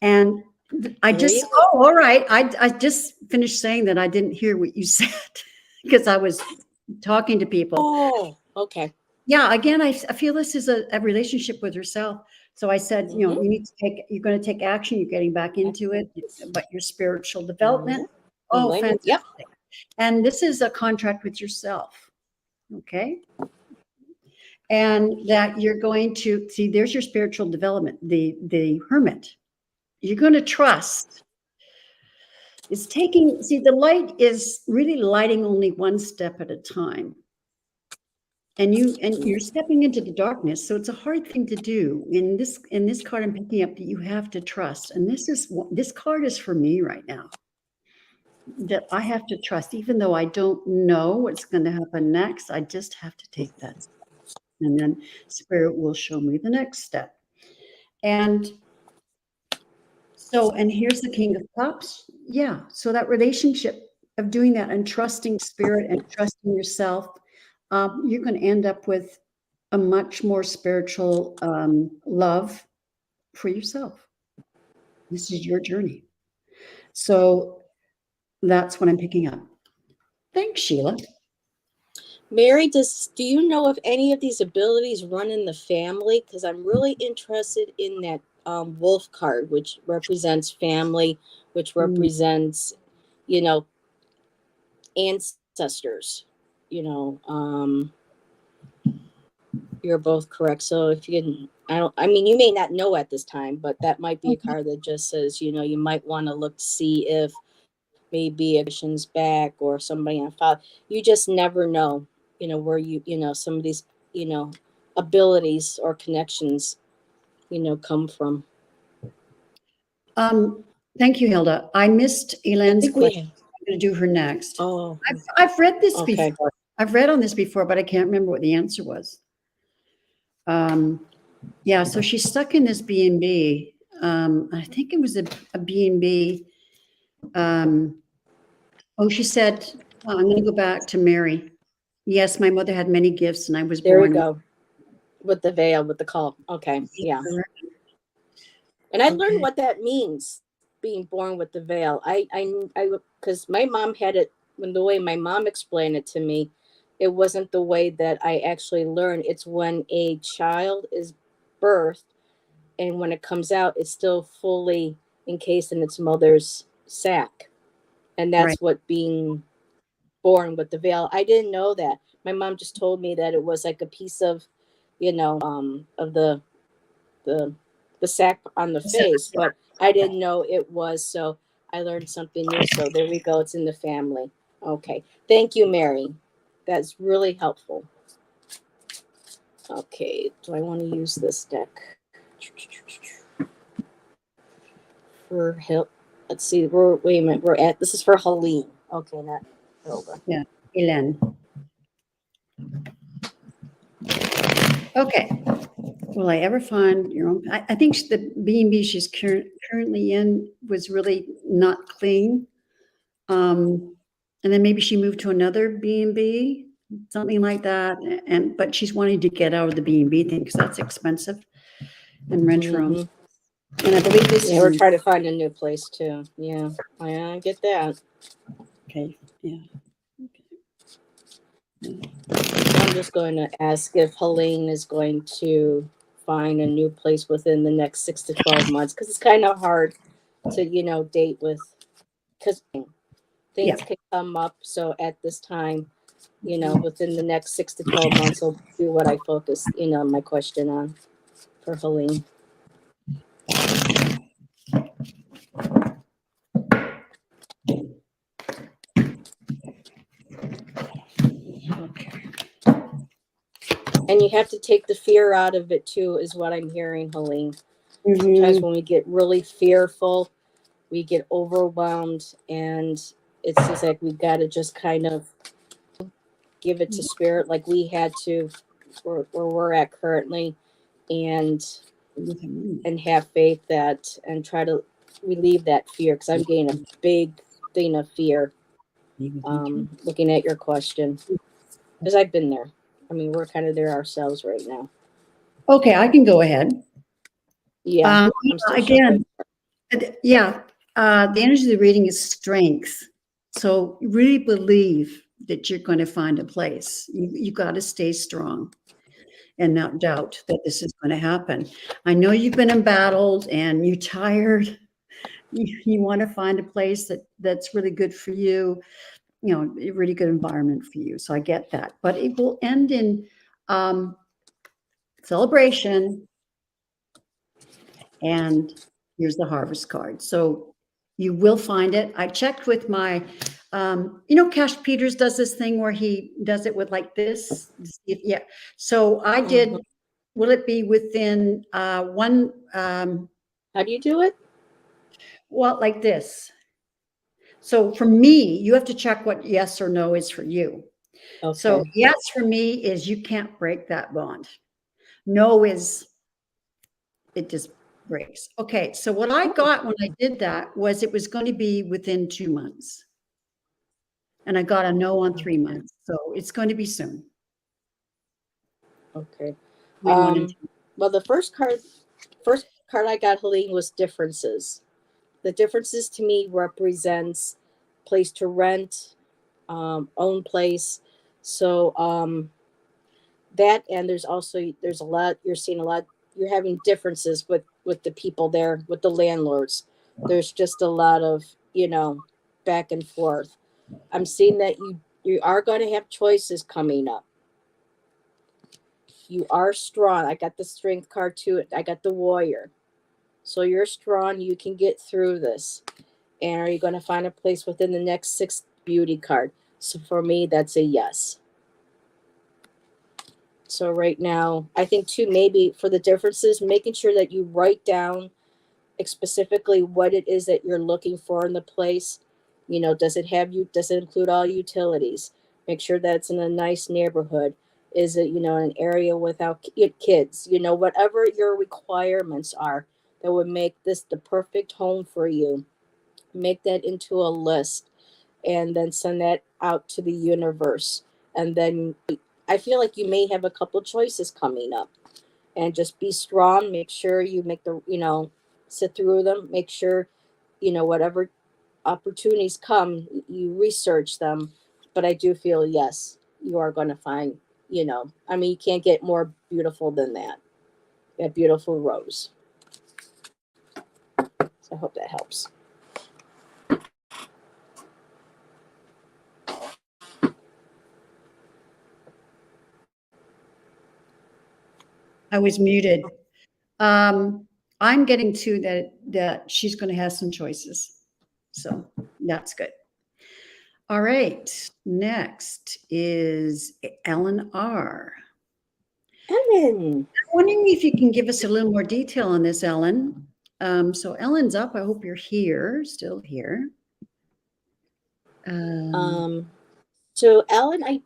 And all right. I just finished saying that I didn't hear what you said because I was talking to people. Oh, okay. Yeah. Again, I feel this is a relationship with yourself. So I said, you're going to take action. You're getting back into it, but your spiritual development. Oh, fantastic. Yep. And this is a contract with yourself. Okay. And that you're going to see, there's your spiritual development, the Hermit. You're going to trust. The light is really lighting only one step at a time. And you're stepping into the darkness. So it's a hard thing to do. In this card I'm picking up that you have to trust. And this card is for me right now. That I have to trust, even though I don't know what's going to happen next. I just have to take that. And then Spirit will show me the next step. And So, and here's the King of Cups. Yeah. So that relationship of doing that and trusting spirit and trusting yourself, you're going to end up with a much more spiritual love for yourself. This is your journey. So that's what I'm picking up. Thanks, Sheila. Mary, do you know if any of these abilities run in the family? Because I'm really interested in that wolf card, which represents family, which represents, you know, ancestors. You know, you're both correct. So if you can, I mean, you may not know at this time, but that might be a card that just says, you know, you might want to look to see if maybe a mission's back or somebody on file. You just never know, you know, where you know, some of these, you know, abilities or connections, you know, come from. Thank you, Hilda. I missed Elaine's question. Have. I'm going to do her next. Oh, I've read this okay. before. I've read on this before, but I can't remember what the answer was. Yeah, so she's stuck in this B&B. I think it was a B&B. Oh, she said, I'm going to go back to Mary. Yes, my mother had many gifts and I was There we born. go. With the veil, with the call. Okay, yeah. And I learned what that means, being born with the veil. I, because my mom had it, when the way my mom explained it to me, it wasn't the way that I actually learned. It's when a child is birthed, and when it comes out, it's still fully encased in its mother's sac, and that's Right. what being born with the veil. I didn't know that. My mom just told me that it was like a piece of, you know, of the sack on the face, but I didn't know it was. So I learned something new. So there we go. It's in the family. Okay. Thank you, Mary. That's really helpful. Okay. Do I want to use this deck? For help. Let's see. Wait a minute. This is for Helene. Okay. Not Hilda. Yeah. Elaine. Okay. Will I ever find your own? I think the B&B she's currently in was really not clean. And then maybe she moved to another B&B, something like that. But she's wanting to get out of the B&B thing because that's expensive and rent her own. And I believe this. Yeah, we're trying to find a new place too. Yeah, I get that. Okay. Yeah. I'm just going to ask if Helene is going to find a new place within the next 6 to 12 months, because it's kind of hard to, you know, date with, because things can come up. So at this time, you know, within the next 6 to 12 months, I'll do what I focus, you know, my question on for Helene. And you have to take the fear out of it too, is what I'm hearing, Helene. Sometimes when we get really fearful, we get overwhelmed, and it's just like we got to just kind of give it to spirit, like we had to where we're at currently, and have faith that, and try to relieve that fear, because I'm getting a big thing of fear. Looking at your question, because I've been there. I mean, we're kind of there ourselves right now. Okay, I can go ahead. Yeah. Again, yeah. The energy of the reading is strength. So really believe that you're going to find a place. You got to stay strong and not doubt that this is going to happen. I know you've been embattled and you're tired. You want to find a place that's really good for you, you know, a really good environment for you. So I get that, but it will end in celebration. And here's the harvest card. So you will find it. I checked with my, you know, Cash Peters does this thing where he does it with like this. Yeah. So I did. Will it be within one? How do you do it? Well, like this. So for me, you have to check what yes or no is for you. Okay. So yes for me is you can't break that bond. No is it just Grace. Okay, so what I got when I did that was it was going to be within 2 months. And I got a no on 3 months, so it's going to be soon. Okay. Between 1 and 2. Well, the first card I got, Helene, was differences. The differences to me represents place to rent, own place. So that, and there's a lot, you're seeing a lot, you're having differences with the people there, with the landlords. There's just a lot of, back and forth. I'm seeing that you are going to have choices coming up. You are strong. I got the strength card too. I got the warrior. So you're strong. You can get through this. And are you going to find a place within the next 6 beauty card? So for me, that's a yes. So right now, I think too, maybe for the differences, making sure that you write down specifically what it is that you're looking for in the place. Does it include all utilities? Make sure that it's in a nice neighborhood. Is it, an area without kids? Whatever your requirements are that would make this the perfect home for you. Make that into a list and then send that out to the universe. And then I feel like you may have a couple choices coming up. And just be strong. Make sure you make sit through them. Make sure, whatever opportunities come, you research them. But I do feel, yes, you are going to find, you can't get more beautiful than that. A beautiful rose. So I hope that helps. I was muted. I'm getting to that she's going to have some choices. So that's good. All right. Next is Ellen R. Ellen. I'm wondering if you can give us a little more detail on this, Ellen. So Ellen's up. I hope you're here, still here. So Ellen, I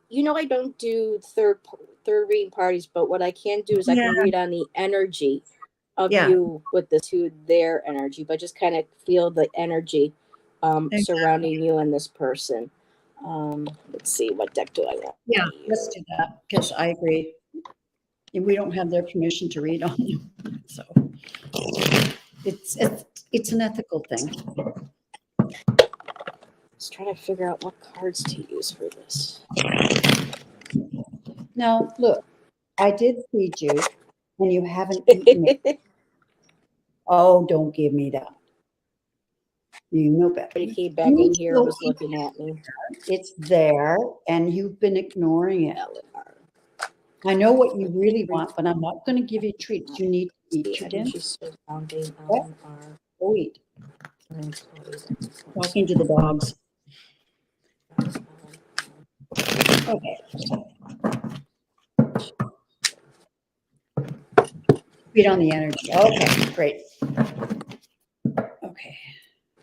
don't do third reading parties, but what I can do is I can read on the energy of you with the to their energy, but just kind of feel the energy surrounding you and this person. Let's see, what deck do I want? Yeah, let's do that because I agree. And we don't have their permission to read on you, so it's an ethical thing. Just trying to figure out what cards to use for this. Now, look, I did feed you, and you haven't eaten it. Oh, don't give me that. You know better. He came back in here and was looking at me. It's there, and you've been ignoring it. I know what you really want, but I'm not going to give you treats. You need to eat your dinner. Oh, eat. Talking to the dogs. Okay. Feed on the energy. Okay, great. Okay.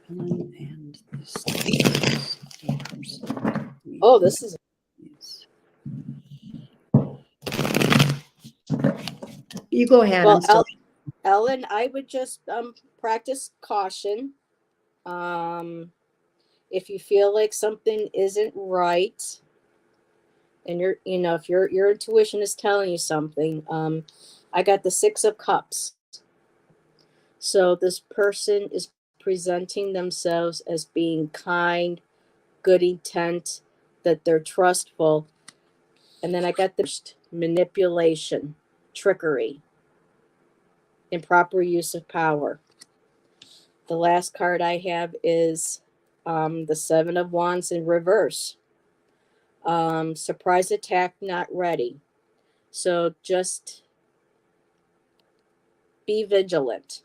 And this. Oh, this is. You go ahead. Well, Ellen, I would just practice caution. If you feel like something isn't right, and if your intuition is telling you something, I got the 6 of Cups. So this person is presenting themselves as being kind, good intent, that they're trustful. And then I got the manipulation, trickery, improper use of power. The last card I have is the 7 of Wands in reverse. Surprise attack, not ready. So just be vigilant.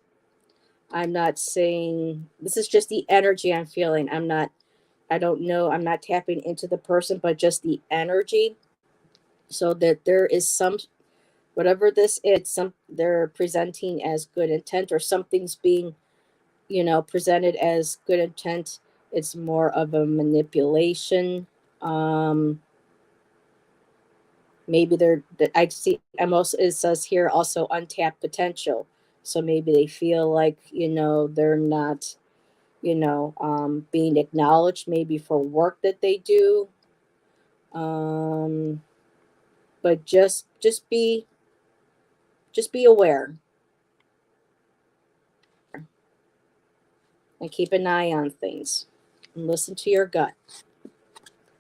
I'm not saying, this is just the energy I'm feeling. I don't know, I'm not tapping into the person, but just the energy. So that there is whatever this is, they're presenting as good intent, or something's being, presented as good intent. It's more of a manipulation. Maybe it says here also untapped potential. So maybe they feel like, they're not, being acknowledged maybe for work that they do. But just be aware and keep an eye on things and listen to your gut.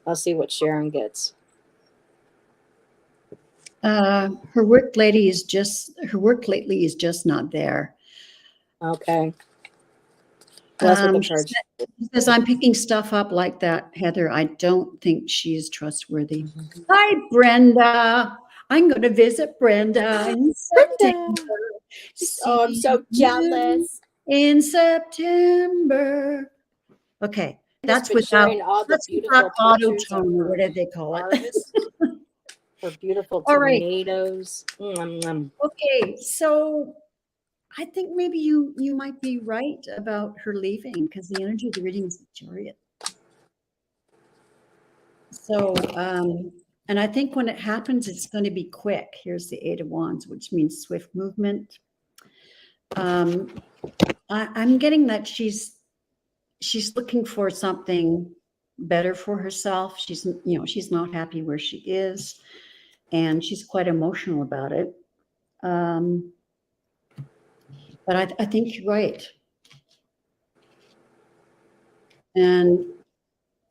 I'll see what Sharon gets. Her work lately is just not there. Okay. Well, that's what the She cards. says, I'm picking stuff up like that, Heather. I don't think she's trustworthy. Hi, Brenda. I'm going to visit Brenda in September. Oh, I'm so jealous. In September. Okay, that's without all the beautiful auto pictures of tone, or her whatever they call it. harvest. Her beautiful All right. tomatoes. Okay, so I think maybe you might be right about her leaving, because the energy of the reading is the Chariot. So, and I think when it happens, it's going to be quick. Here's the Eight of Wands, which means swift movement. I'm getting that she's looking for something better for herself. She's not happy where she is, and she's quite emotional about it. But I think you're right. And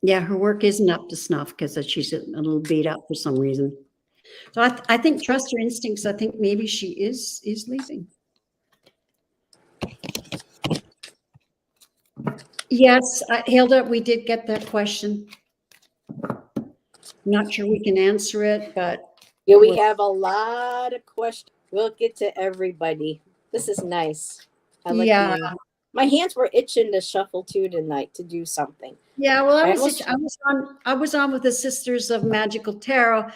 yeah, her work isn't up to snuff because she's a little beat up for some reason. So I think trust her instincts. I think maybe she is leaving. Yes, Hilda, we did get that question. Not sure we can answer it, but yeah, we have a lot of questions. We'll get to everybody. This is nice. I like my hands were itching to shuffle too tonight to do something. Yeah, well, I was on with the Sisters of Magical Tarot.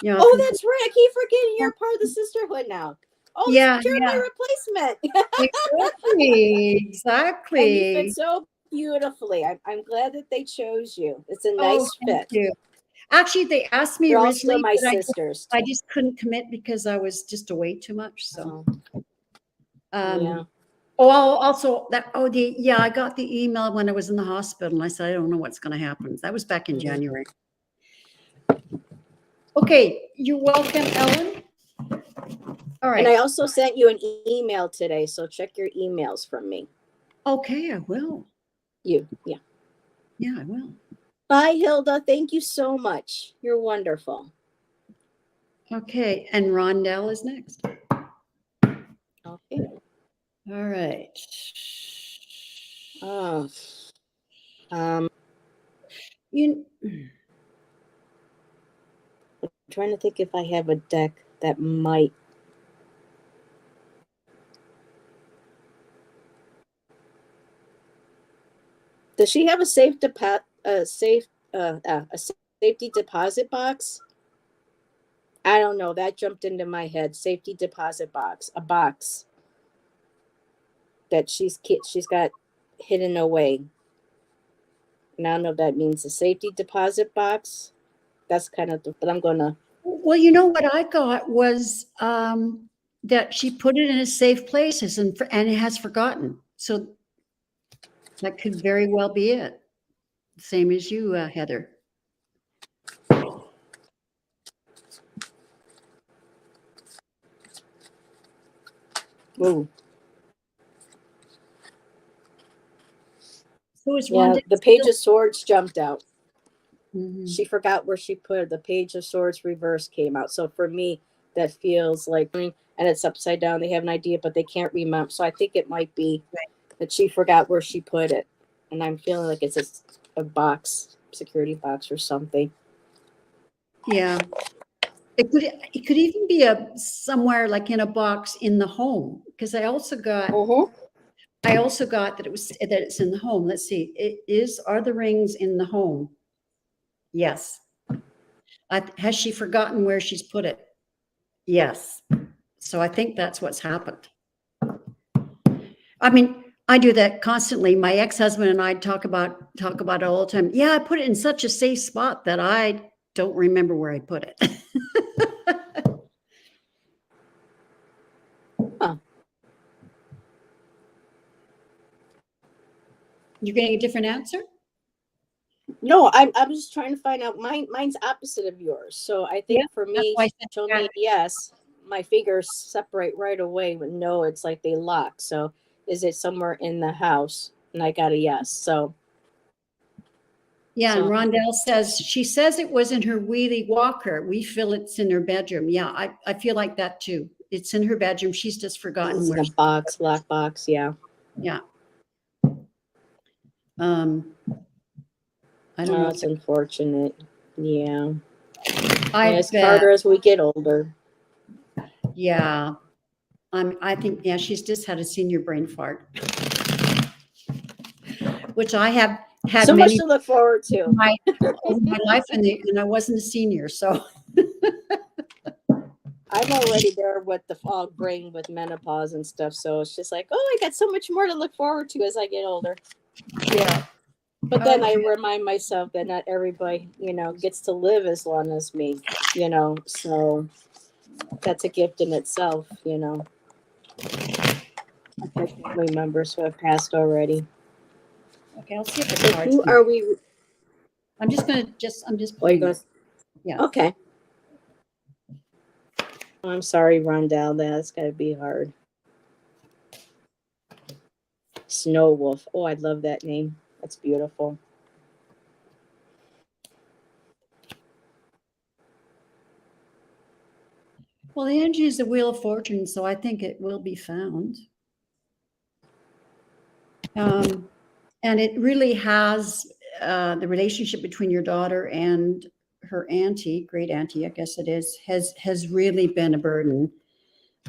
Oh, that's right. I keep forgetting you're part of the sisterhood now. Oh, yeah, you're my replacement. Exactly. And you fit so beautifully. I'm glad that they chose you. It's a nice fit. You. Actually, they asked me You're originally, also my sisters. I just couldn't commit because I was just away too much. So, yeah. Oh, also that. Oh, I got the email when I was in the hospital, and I said I don't know what's going to happen. That was back in January. Okay, you're welcome, Ellen. All right. And I also sent you an email today, so check your emails from me. Okay, I will. Yeah, I will. Bye, Hilda. Thank you so much. You're wonderful. Okay, and Rondell is next. Okay. All right. Oh. I'm trying to think if I have a deck that might. Does she have a safety deposit box? I don't know. That jumped into my head. Safety deposit box, a box that she's got hidden away. And I don't know if that means a safety deposit box. That's kind of but I'm gonna. Well, what I got was that she put it in a safe place and it has forgotten. So that could very well be it. Same as you, Heather. Ooh. So is the Page of Swords jumped out. Mm-hmm. She forgot where she put it. The Page of Swords reverse came out. So for me, that feels like, and it's upside down. They have an idea, but they can't remember. So I think it might be that she forgot where she put it. And I'm feeling like it's a box, security box or something. Yeah. It could even be somewhere like in a box in the home, because I also got that it's in the home. Let's see. Are the rings in the home? Yes. Has she forgotten where she's put it? Yes. So I think that's what's happened. I mean, I do that constantly. My ex-husband and I talk about it all the time. Yeah, I put it in such a safe spot that I don't remember where I put it. Huh. You're getting a different answer? No, I'm just trying to find out. Mine's opposite of yours. So I think Yeah, for that's me, why I said show yeah. me yes. My fingers separate right away, but no, it's like they lock. So is it somewhere in the house? And I got a yes. So Yeah, and So- Rondell says, she says it was in her wheelie walker. We feel it's in her bedroom. Yeah, I feel like that too. It's in her bedroom. She's just forgotten it's in where. a box, lock box. Yeah. Yeah. I don't know. It's unfortunate. Yeah. I It's bet. harder as we get older. Yeah. I think, yeah, she's just had a senior brain fart, which I have had So much many to look forward to. over my life, and I wasn't a senior. So I'm already there with the fall brain with menopause and stuff. So it's just like, oh, I got so much more to look forward to as I get older. yeah. But then I remind myself that not everybody, gets to live as long as me, so that's a gift in itself, family members who have passed already. Okay, I'll see if So it's hard. who are we? I'm just Playing. Yeah. Okay. I'm sorry, Rondell. That's got to be hard. Snow Wolf. Oh, I love that name. That's beautiful. Well, the energy is the Wheel of Fortune, so I think it will be found. And it really has the relationship between your daughter and her auntie, great auntie, I guess it is, has really been a burden.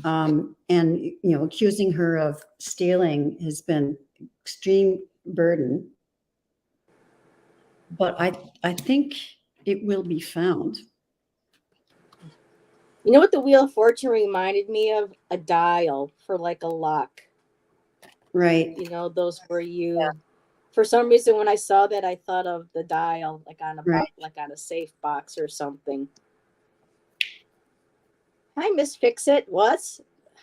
And accusing her of stealing has been extreme burden. But I think it will be found. You know what the Wheel of Fortune reminded me of? A dial for like a lock. Right. Those where you, for some reason, when I saw that, I thought of the dial, like on a Right. like on a safe box or something. Hi, Miss Fixit. What?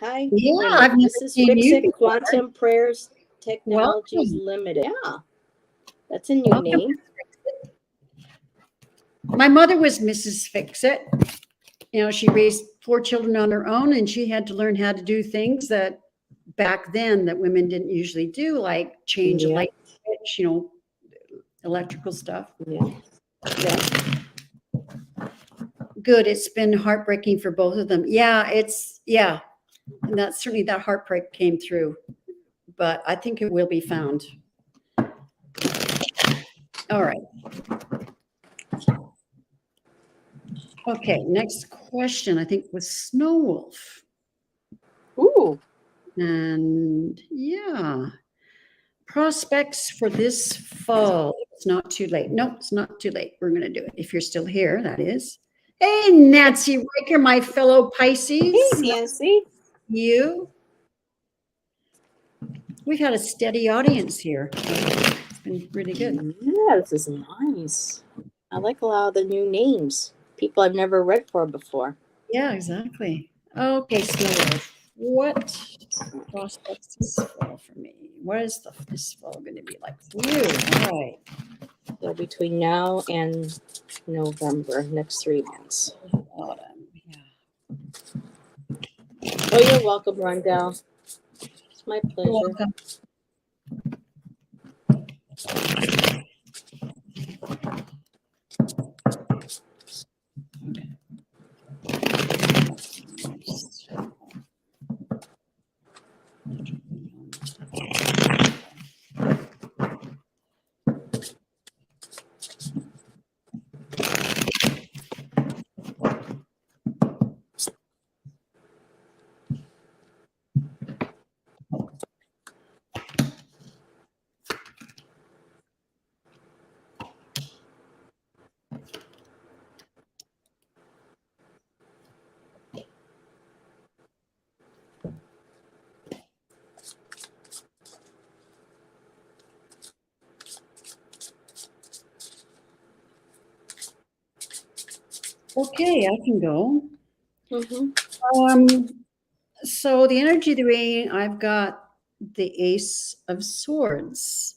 Hi. Yeah, Wait a minute. I've never This is seen you Fixit before. Quantum Prayers Technologies Welcome. Limited. Yeah, that's a new Welcome. name. My mother was Mrs. Fixit. She raised 4 children on her own, and she had to learn how to do things that back then that women didn't usually do, like change a light switch, electrical stuff. Yeah. Good. It's been heartbreaking for both of them. Yeah, and that's certainly that heartbreak came through, but I think it will be found. All right. Okay, next question, I think, was Snow Wolf. Ooh. And yeah, prospects for this fall. It's not too late. No, it's not too late. We're going to do it. If you're still here, that is. Hey, Nancy Riker, my fellow Pisces. Hey, Nancy. You. We've had a steady audience here. It's been really good. Yeah, this is nice. I like a lot of the new names. People I've never read for before. Yeah, exactly. Okay, Snow Wolf. What prospects this fall for me? What is this fall going to be like for you? All right. So between now and November, next 3 months. Autumn. Yeah. Oh, you're welcome, Rondell. It's my pleasure. You're welcome. Okay, I can go. Mm-hmm. So the energy of the rain, I've got the Ace of Swords.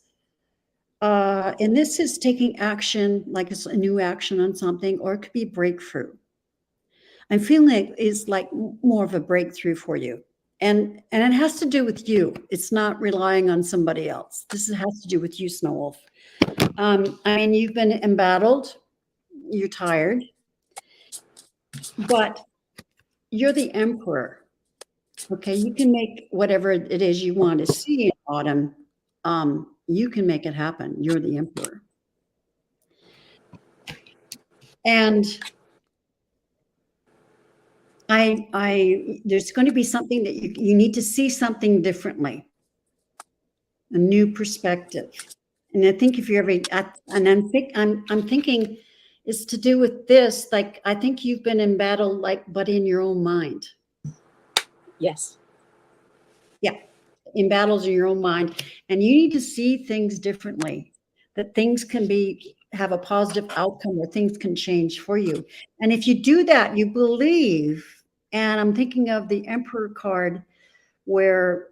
And this is taking action, like it's a new action on something, or it could be breakthrough. I'm feeling like it's like more of a breakthrough for you. And it has to do with you. It's not relying on somebody else. This has to do with you, Snow Wolf. I mean, you've been embattled, you're tired, but you're the emperor. Okay, you can make whatever it is you want to see in autumn. You can make it happen. You're the emperor. And there's going to be something that you need to see something differently, a new perspective. And I think if you're and I'm thinking it's to do with this. Like, I think you've been in battle, like, but in your own mind. Yes. Yeah. In battles in your own mind. And you need to see things differently, that things can have a positive outcome, or things can change for you. And if you do that, you believe, and I'm thinking of the Emperor card, where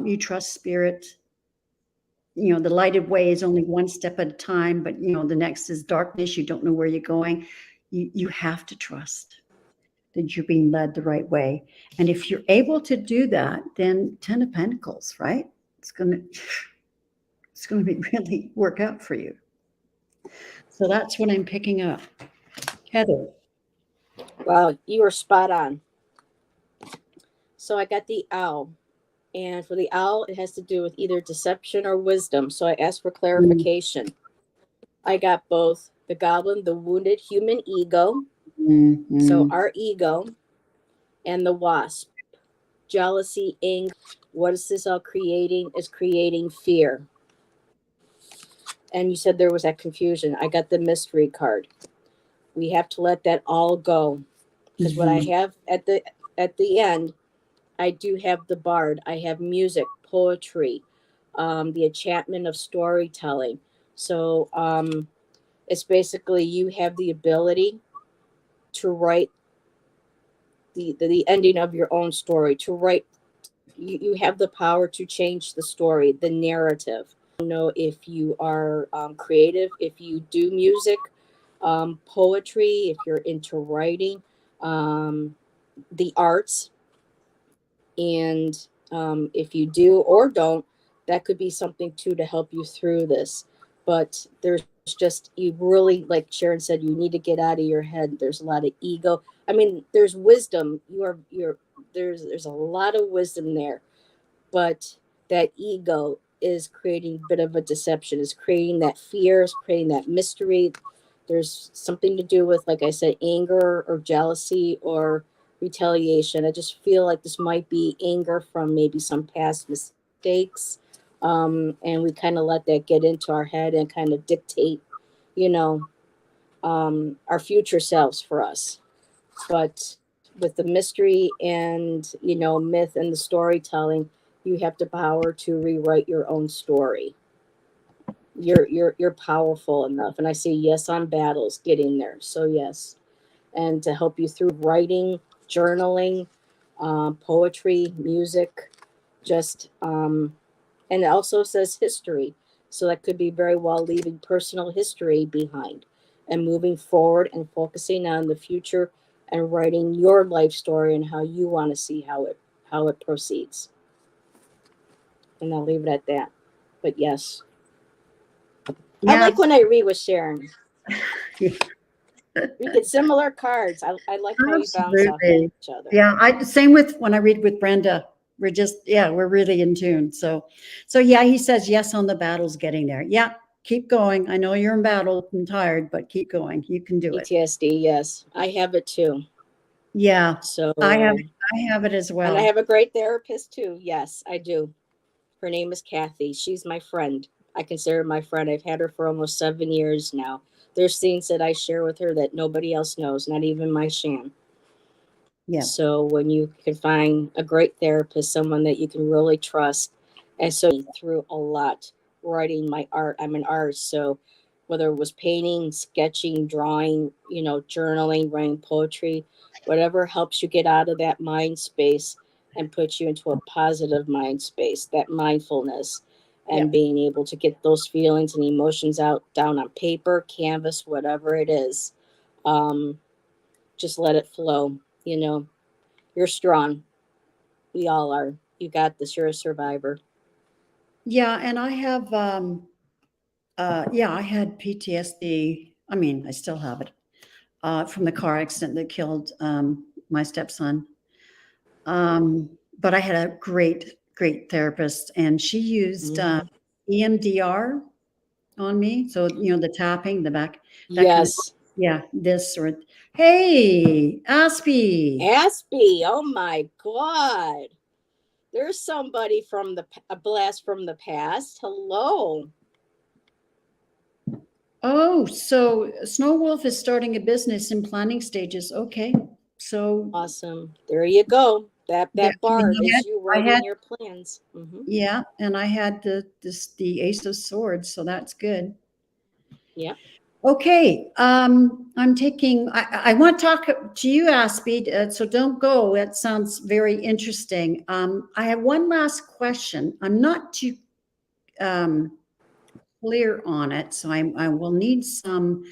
you trust spirit. You know, the lighted way is only one step at a time, but you know, the next is darkness. You don't know where you're going. You have to trust that you're being led the right way. And if you're able to do that, then 10 of Pentacles, right? It's going to be really work out for you. So that's what I'm picking up. Heather. Wow, you were spot on. So I got the owl. And for the owl, it has to do with either deception or wisdom. So I asked for clarification. I got both the goblin, the wounded human ego. Mm-hmm. So our ego, and the wasp, jealousy, anger. What is this all creating? Is creating fear. And you said there was that confusion. I got the mystery card. We have to let that all go. Because what I have at the end, I do have the bard. I have music, poetry, the enchantment of storytelling. So it's basically you have the ability to write the ending of your own story, to write. You have the power to change the story, the narrative. I don't know if you are creative, if you do music, poetry, if you're into writing, the arts. And if you do or don't, that could be something too to help you through this. But there's just, you really, like Sharon said, you need to get out of your head. There's a lot of ego. I mean, there's wisdom. There's a lot of wisdom there, but that ego is creating a bit of a deception, is creating that fear, is creating that mystery. There's something to do with, like I said, anger or jealousy or retaliation. I just feel like this might be anger from maybe some past mistakes. And we kind of let that get into our head and kind of dictate, our future selves for us. But with the mystery and, myth and the storytelling, you have the power to rewrite your own story. You're powerful enough. And I say yes on battles, getting there. So yes. And to help you through writing, journaling, poetry, music, and it also says history. So that could be very well leaving personal history behind and moving forward and focusing on the future and writing your life story and how you want to see how it proceeds. And I'll leave it at that. But yes. Yeah. I like when I read with Sharon. We get similar cards. I like how we bounce off each other. Yeah, same with when I read with Brenda. We're really in tune. So yeah, he says yes on the battles getting there. Yeah, keep going. I know you're in battle and tired, but keep going. You can do it. PTSD, yes. I have it too. Yeah. So I have it as well. And I have a great therapist too. Yes, I do. Her name is Kathy. She's my friend. I consider her my friend. I've had her for almost 7 years now. There's things that I share with her that nobody else knows, not even my Shan. Yeah. So when you can find a great therapist, someone that you can really trust, and so through a lot, writing my art. I'm an artist, so whether it was painting, sketching, drawing, journaling, writing poetry, whatever helps you get out of that mind space and puts you into a positive mind space, that mindfulness. and Yeah. being able to get those feelings and emotions out down on paper, canvas, whatever it is. Just let it flow. You know, you're strong. We all are. You got this. You're a survivor. Yeah, and I have I had PTSD. I mean, I still have it from the car accident that killed my stepson. But I had a great therapist, and she used Mhm. EMDR on me. So, you know, the tapping, the back, that kind of, Yes. yeah, this or, hey, Aspie. Aspie. Oh my God. There's somebody from a blast from the past. Hello. Oh, so Snow Wolf is starting a business in planning stages. Okay. So, Awesome. There you go. That yeah, that I mean, bar is you I writing had, your plans. Hmm. yeah, and I had the Ace of Swords, so that's good. Yeah. Okay, I'm taking. I want to talk to you, Aspie. So don't go. That sounds very interesting. I have one last question. I'm not too clear on it, so I will need some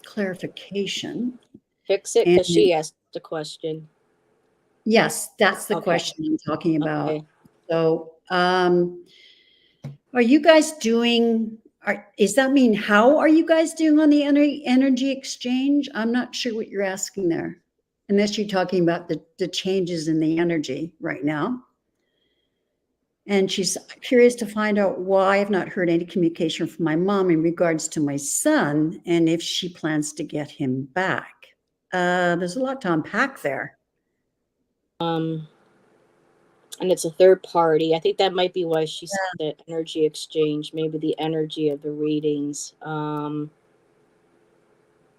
clarification. Fix it And because she asked the question. yes, that's the Okay. question I'm talking about. Okay. So, are you guys doing? Is that mean how are you guys doing on the energy exchange? I'm not sure what you're asking there, unless you're talking about the changes in the energy right now. And she's curious to find out why I've not heard any communication from my mom in regards to my son and if she plans to get him back. There's a lot to unpack there. And it's a third party. I think that might be why she said energy exchange, maybe the energy of the readings.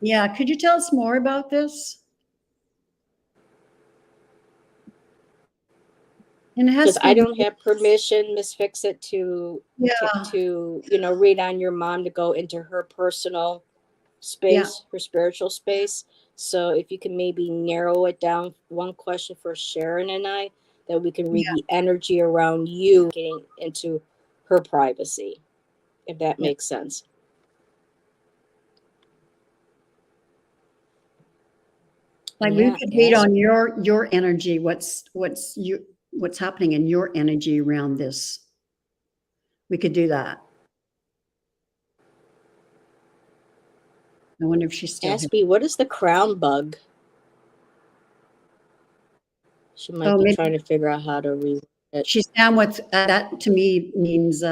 Yeah, could you tell us more about this? And it has Because to I be, don't have permission, Miss Fix It, to yeah, read on your mom to go into her personal yeah, space, her spiritual space. So if you can maybe narrow it down, one question for Sharon and I, that we can read yeah, the energy around you getting into her privacy, if that yeah. makes sense. Like we Yeah, could read ask. on your energy, what's happening in your energy around this. We could do that. I wonder if she's still here. Aspie, what is the crown bug? She might Oh, be maybe trying to figure out how to read it. she's down with that to me means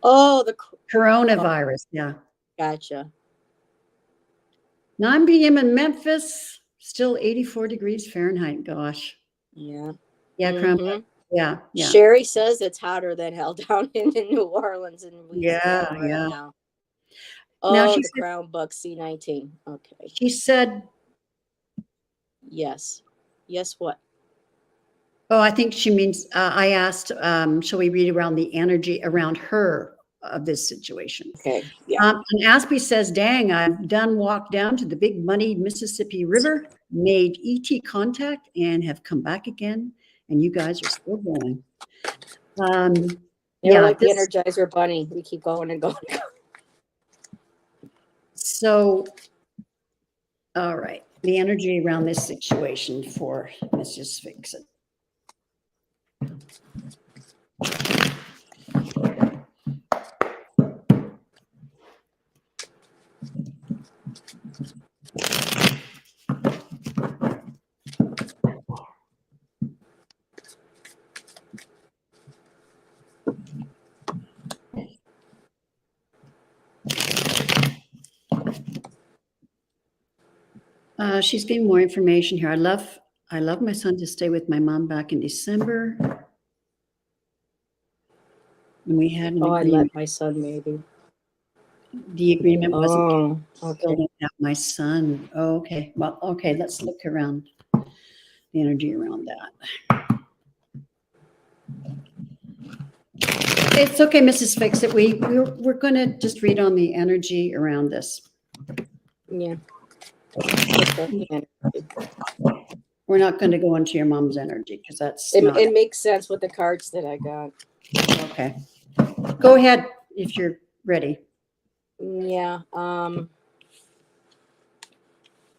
Oh, coronavirus. Yeah. gotcha. 9 p.m. in Memphis, still 84 degrees Fahrenheit. Gosh. Yeah. Yeah, Mm-hmm. yeah, yeah. Sherry says it's hotter than hell down in New Orleans and Yeah, Louisiana right yeah. now. Now Oh, the crown bug C19. Okay. she said, Yes. Yes, what? oh, I think she means, I asked, shall we read around the energy around her of this situation? Okay. Yeah. And Aspie says, dang, I've done walked down to the big muddy Mississippi River, made ET contact, and have come back again. And you guys are still going. They're Yeah, like the Energizer Bunny. We keep going and going. so, all right, the energy around this situation for, let's just fix it. She's getting more information here. I love my son to stay with my mom back in December. And we had an Oh, I agreement. let my son maybe. The agreement wasn't, Oh, still okay. don't have my son. Oh, okay. Well, okay, let's look around the energy around that. It's okay, Mrs. Fix It. We're gonna just read on the energy around this. Yeah. We're not going to go into your mom's energy because that's It, not it makes sense with the cards that I got. okay. Go ahead if you're ready. Yeah.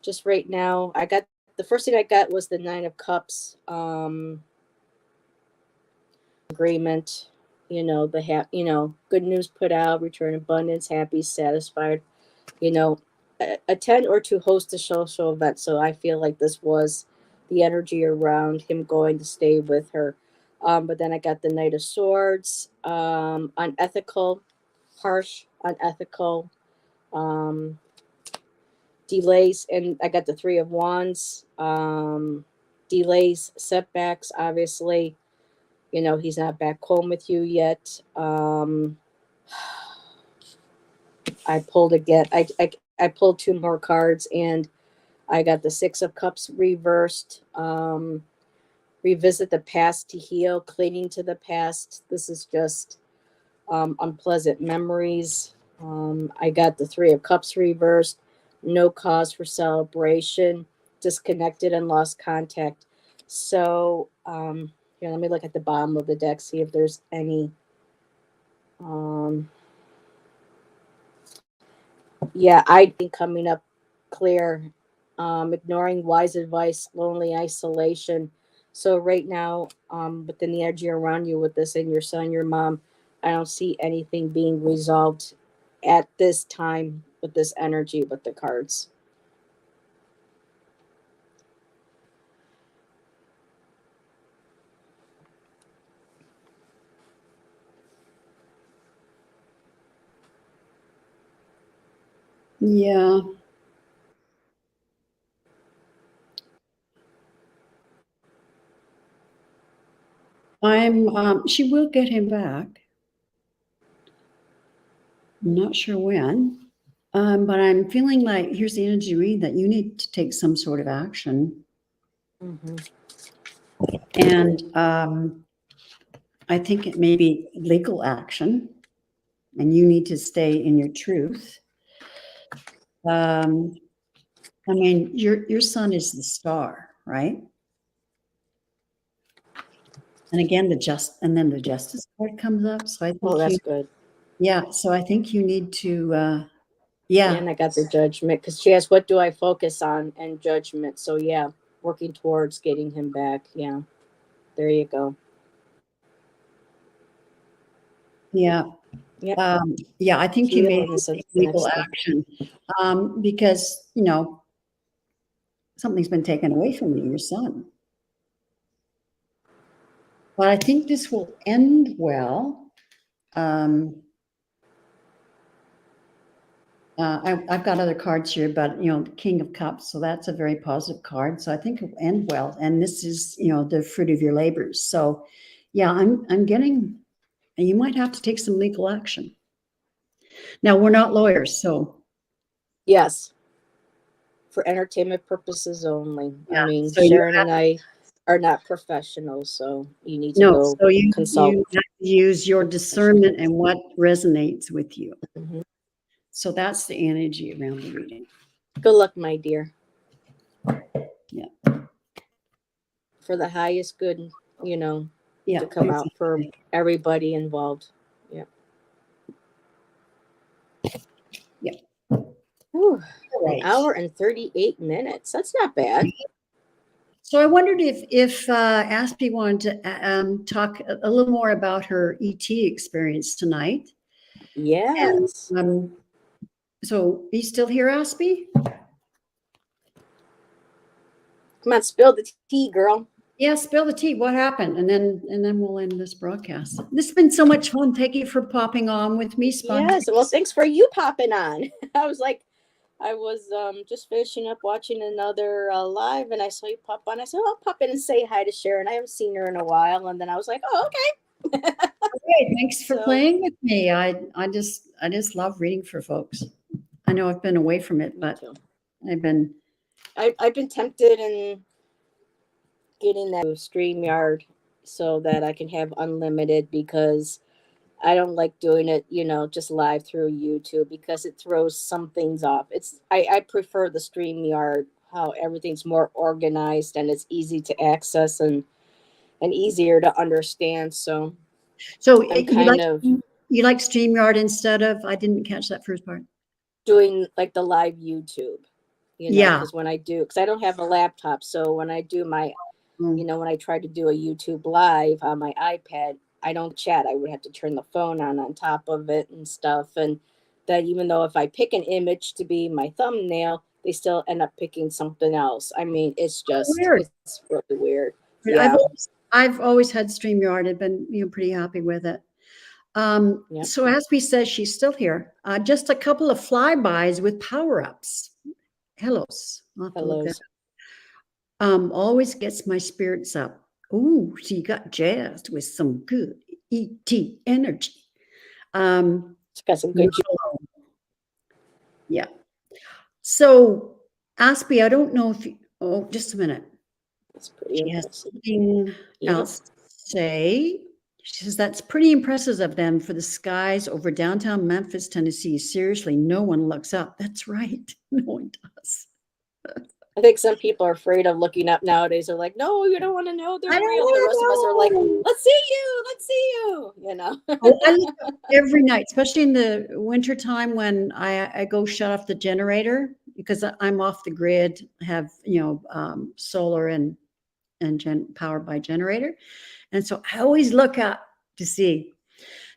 Just right now, I got the first thing I got was the Nine of Cups. Agreement. Good news put out, return abundance, happy, satisfied. Attend or to host a social event. So I feel like this was the energy around him going to stay with her. But then I got the Knight of Swords, unethical, harsh, unethical, delays, and I got the Three of Wands, delays, setbacks, obviously. He's not back home with you yet. I pulled again. I pulled two more cards, and I got the Six of Cups reversed. Revisit the past to heal, clinging to the past. This is just unpleasant memories. I got the Three of Cups reversed. No cause for celebration. Disconnected and lost contact. So here, let me look at the bottom of the deck, see if there's any. Yeah, I think coming up clear. Ignoring wise advice, lonely isolation. So right now, within the energy around you with this and your son, your mom, I don't see anything being resolved at this time with this energy with the cards. Yeah. She will get him back. I'm not sure when. But I'm feeling like here's the energy read that you need to take some sort of action. Mm-hmm. And I think it may be legal action, and you need to stay in your truth. I mean, your son is the star, right? And again, the justice card comes up. So I think Oh, that's good. yeah. So I think you need to, Yeah, and I got the judgment because she asked, "What do I focus on?" and judgment. So yeah, working towards getting him back. Yeah, there you go. Yeah. Yep. Yeah, I think you Heal may and this take is the next legal step. action because, something's been taken away from you, your son. But I think this will end well. I've got other cards here, but the King of Cups, so that's a very positive card. So I think it will end well, and this is the fruit of your labors. So, yeah, I'm getting, and you might have to take some legal action. Now we're not lawyers, so Yes, for entertainment purposes only. yeah. I mean, So you Sharon and I are not professionals, so you need to no, go so you consult. have to use your discernment and what resonates with you. Mhm. So that's the energy around the reading. Good luck, my dear. Yeah. For the highest good, Yeah. to come out for everybody involved. Yeah. Yeah. Whew, Right. An hour and 38 minutes. That's not bad. So I wondered if Aspie wanted to talk a little more about her ET experience tonight. Yes. And, so are you still here, Aspie? Come on, spill the tea, girl. Yeah, spill the tea. What happened? And then we'll end this broadcast. This has been so much fun. Thank you for popping on with me. Yes. Well, thanks for you popping on. I was just finishing up watching another live, and I saw you pop on. I said, I'll pop in and say hi to Sharon. I haven't seen her in a while. And then I was like, oh, okay. Okay, thanks for playing with me. I just love reading for folks. I know I've been away from it, but I've been tempted in getting that StreamYard so that I can have unlimited, because I don't like doing it, just live through YouTube because it throws some things off. I prefer the StreamYard how everything's more organized and it's easy to access and easier to understand. So So I'm kind of you like StreamYard instead of, I didn't catch that first part. doing like the live YouTube, Yeah. because because I don't have a laptop. So when I do my, Mm. when I try to do a YouTube live on my iPad, I don't chat. I would have to turn the phone on top of it and stuff. And that even though if I pick an image to be my thumbnail, they still end up picking something else. I mean, it's Weird. really weird. I've Yeah. always, I've always had StreamYard and been, pretty happy with it. Yep. So Aspie says she's still here. Just a couple of flybys with power-ups. Hellos. I'll have to look that Hellos. up. Always gets my spirits up. Ooh, she got jazzed with some good ET energy. It's got some good. Yeah. So Aspie, I don't know if you, oh, just a minute. That's pretty She has impressive. something else to say. She says that's pretty impressive of them for the skies over downtown Memphis, Tennessee. Seriously, no one looks up. That's right. No one does. I think some people are afraid of looking up nowadays. They're like, no, you don't want to know they're I don't real. The rest of us are like, know. let's see you, let's see you, Oh, I look up every night, especially in the winter time when I go shut off the generator because I'm off the grid, have, solar and powered by generator. And so I always look up to see.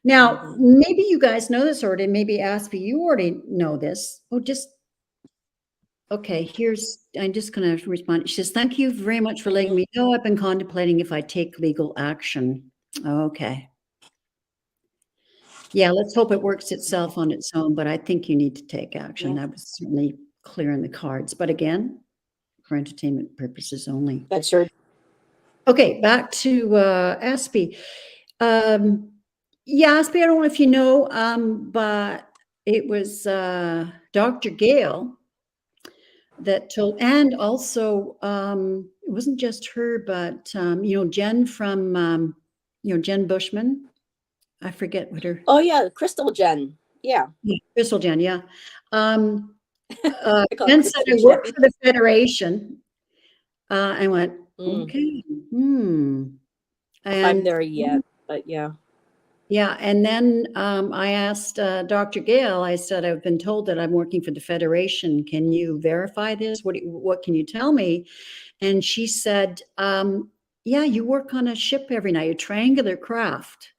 Now, maybe you guys know this already. Maybe Aspie, you already know this. Oh, okay, I'm just going to respond. She says, thank you very much for letting me know. I've been contemplating if I take legal action. Okay. Yeah, let's hope it works itself on its own, but I think you need to take action. Yeah. That was certainly clear in the cards. But again, for entertainment purposes only. That's sure. Okay, back to Aspie. Yeah, Aspie, I don't know if you know, but it was Dr. Gale that told, and also it wasn't just her, but Jen from Jen Bushman. I forget what her. Oh yeah, Crystal Jen. Yeah. Crystal Jen, yeah. call Jen it said, I Crystal work Jen. for the Federation. I went, Mm. okay. I'm there yet, but yeah. Yeah, and then I asked Dr. Gale, I said, I've been told that I'm working for the Federation. Can you verify this? What can you tell me? And she said, yeah, you work on a ship every night, a triangular craft.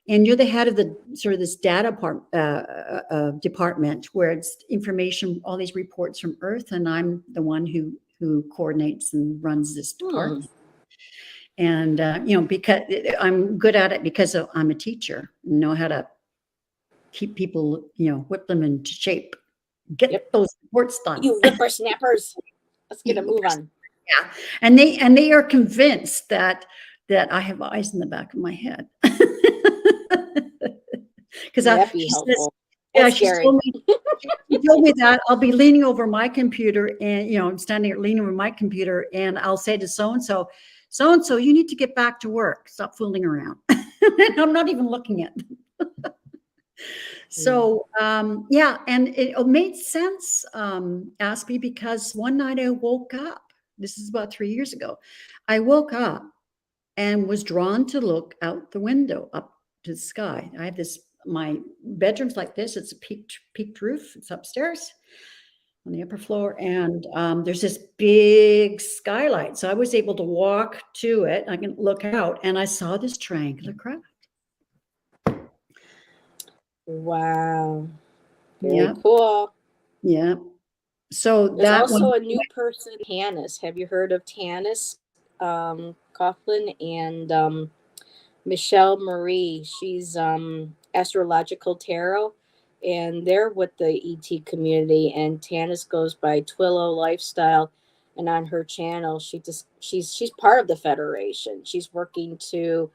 And you're the head of the sort of this data department where it's information, all these reports from Earth, and I'm the one who coordinates and runs this department. And because I'm good at it because I'm a teacher, know how to keep people, whip them into shape, get those reports done. You whippersnappers. Let's get a move on. Yeah, and they are convinced that I have eyes in the back of my head. Because that'd be helpful. She told me that I'll be leaning over my computer and standing leaning over my computer, and I'll say to so and so, you need to get back to work. Stop fooling around. And I'm not even looking at them. So yeah, and it made sense, Aspie, because one night I woke up. This is about 3 years ago. I woke up and was drawn to look out the window up to the sky. I have my bedroom's like this. It's a peaked roof. It's upstairs on the upper floor, and there's this big skylight. So I was able to walk to it. I can look out, and I saw this triangular craft. Wow. Very cool. Yeah. So there's also a new person, Tanis. Have you heard of Tanis Coughlin and Michelle Marie? She's Astrological Tarot, and they're with the ET community. And Tanis goes by Twillo Lifestyle, and on her channel, she's part of the Federation. She's working to,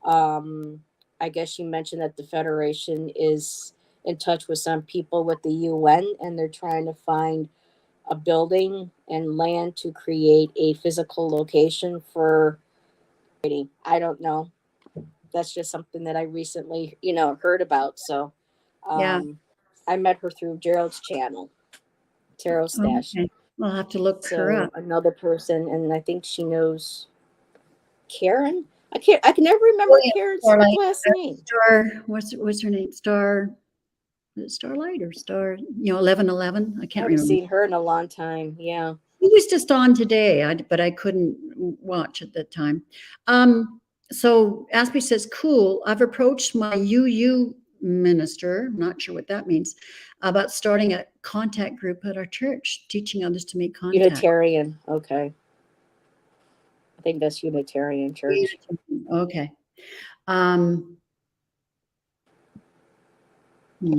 I guess she mentioned that the Federation is in touch with some people with the UN, and they're trying to find a building and land to create a physical location for. I don't know. That's just something that I recently, heard about. So, I met her through Gerald's channel, Tarot Stash. Okay. I'll have to look her So up. another person, and I think she knows Karen. I can never remember yeah, Karen's Starlight. last name. Star, what's her name? Star, is it Starlight or Star? 1111. I I can't haven't remember. seen her in a long time. Yeah. He was just on today, but I couldn't watch at that time. So Aspie says, cool. I've approached my UU minister, not sure what that means, about starting a contact group at our church, teaching others to make contact. Unitarian. Okay. I think that's Unitarian Church. Okay.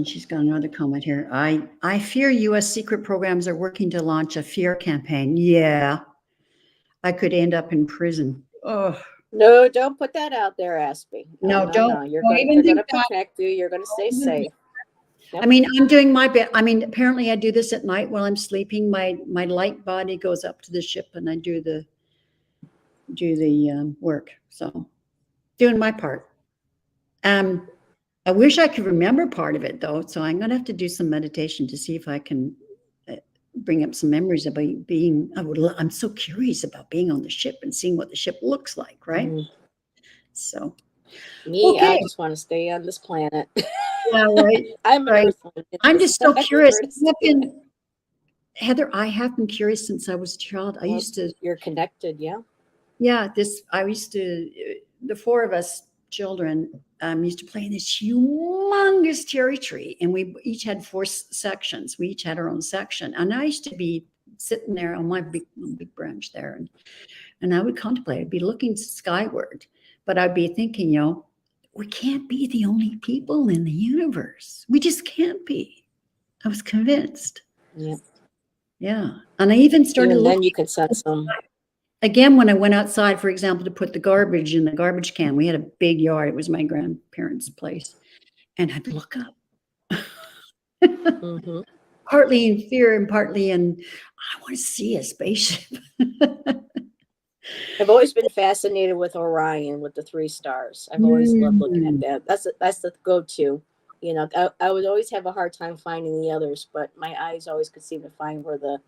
She's got another comment here. I fear U.S. secret programs are working to launch a fear campaign. Yeah, I could end up in prison. Oh, No, don't put that out there, Aspie. no, don't. You're don't going. even They're think going to that. protect you. You're going to stay safe. I mean, I'm doing my bit. I mean, apparently I do this at night while I'm sleeping. My light body goes up to the ship and I do the work. So doing my part. I wish I could remember part of it though. So I'm going to have to do some meditation to see if I can bring up some memories about being, I'm so curious about being on the ship and seeing what the ship looks like. Right. So Me, okay. I just want to stay on this planet. Yeah, right. I'm an right. earthling. I'm just so curious. Heather, I have been curious since I was a child. I used to. You're connected, yeah. Yeah, I used to. The four of us children used to play in this humongous cherry tree, and we each had 4 sections. We each had our own section, and I used to be sitting there on my big branch there, and I would contemplate. I'd be looking skyward, but I'd be thinking, we can't be the only people in the universe. We just can't be. I was convinced. Yeah. Yeah. And I even started looking. Then you could set some. Again, when I went outside, for example, to put the garbage in the garbage can, we had a big yard. It was my grandparents' place. And I'd look up. Mm-hmm. Partly in fear and partly in, I want to see a spaceship. I've always been fascinated with Orion, with the 3 stars. I've always loved looking at that. That's the go-to. I would always have a hard time finding the others, but my eyes always could seem to find where the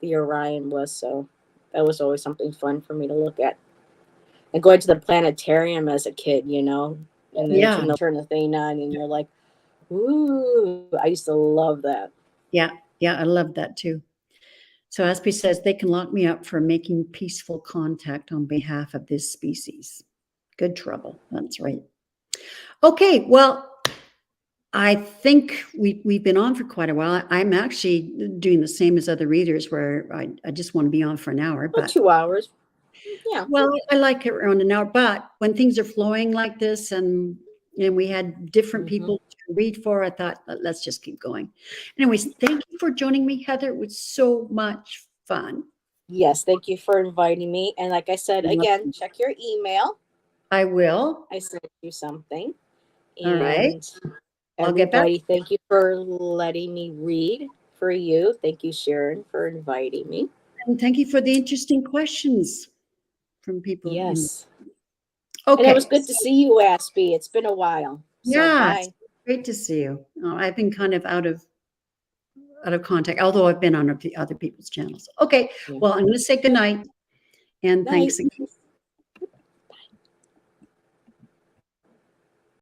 Orion was. So that was always something fun for me to look at. And going to the planetarium as a kid, and then you turn the thing on and you're like, ooh, I used to love that. Yeah, I love that too. So Aspie says they can lock me up for making peaceful contact on behalf of this species. Good trouble. That's right. Okay, well, I think we've been on for quite a while. I'm actually doing the same as other readers where I just want to be on for an hour. But 2 hours. Yeah. Well, I like it around an hour, but when things are flowing like this and we had different people to read for, I thought, let's just keep going. Anyways, thank you for joining me, Heather. It was so much fun. Yes, thank you for inviting me. And like I said, again, check your email. I will. I sent you something. All right. I'll get back. Thank you for letting me read for you. Thank you, Sharon, for inviting me. And thank you for the interesting questions from people. Yes. Okay. And it was good to see you, Aspie. It's been a while. So yeah. Great to see you. I've been kind of out of contact, although I've been on other people's channels. Okay. Yeah. Well, I'm going to say goodnight. And thanks again.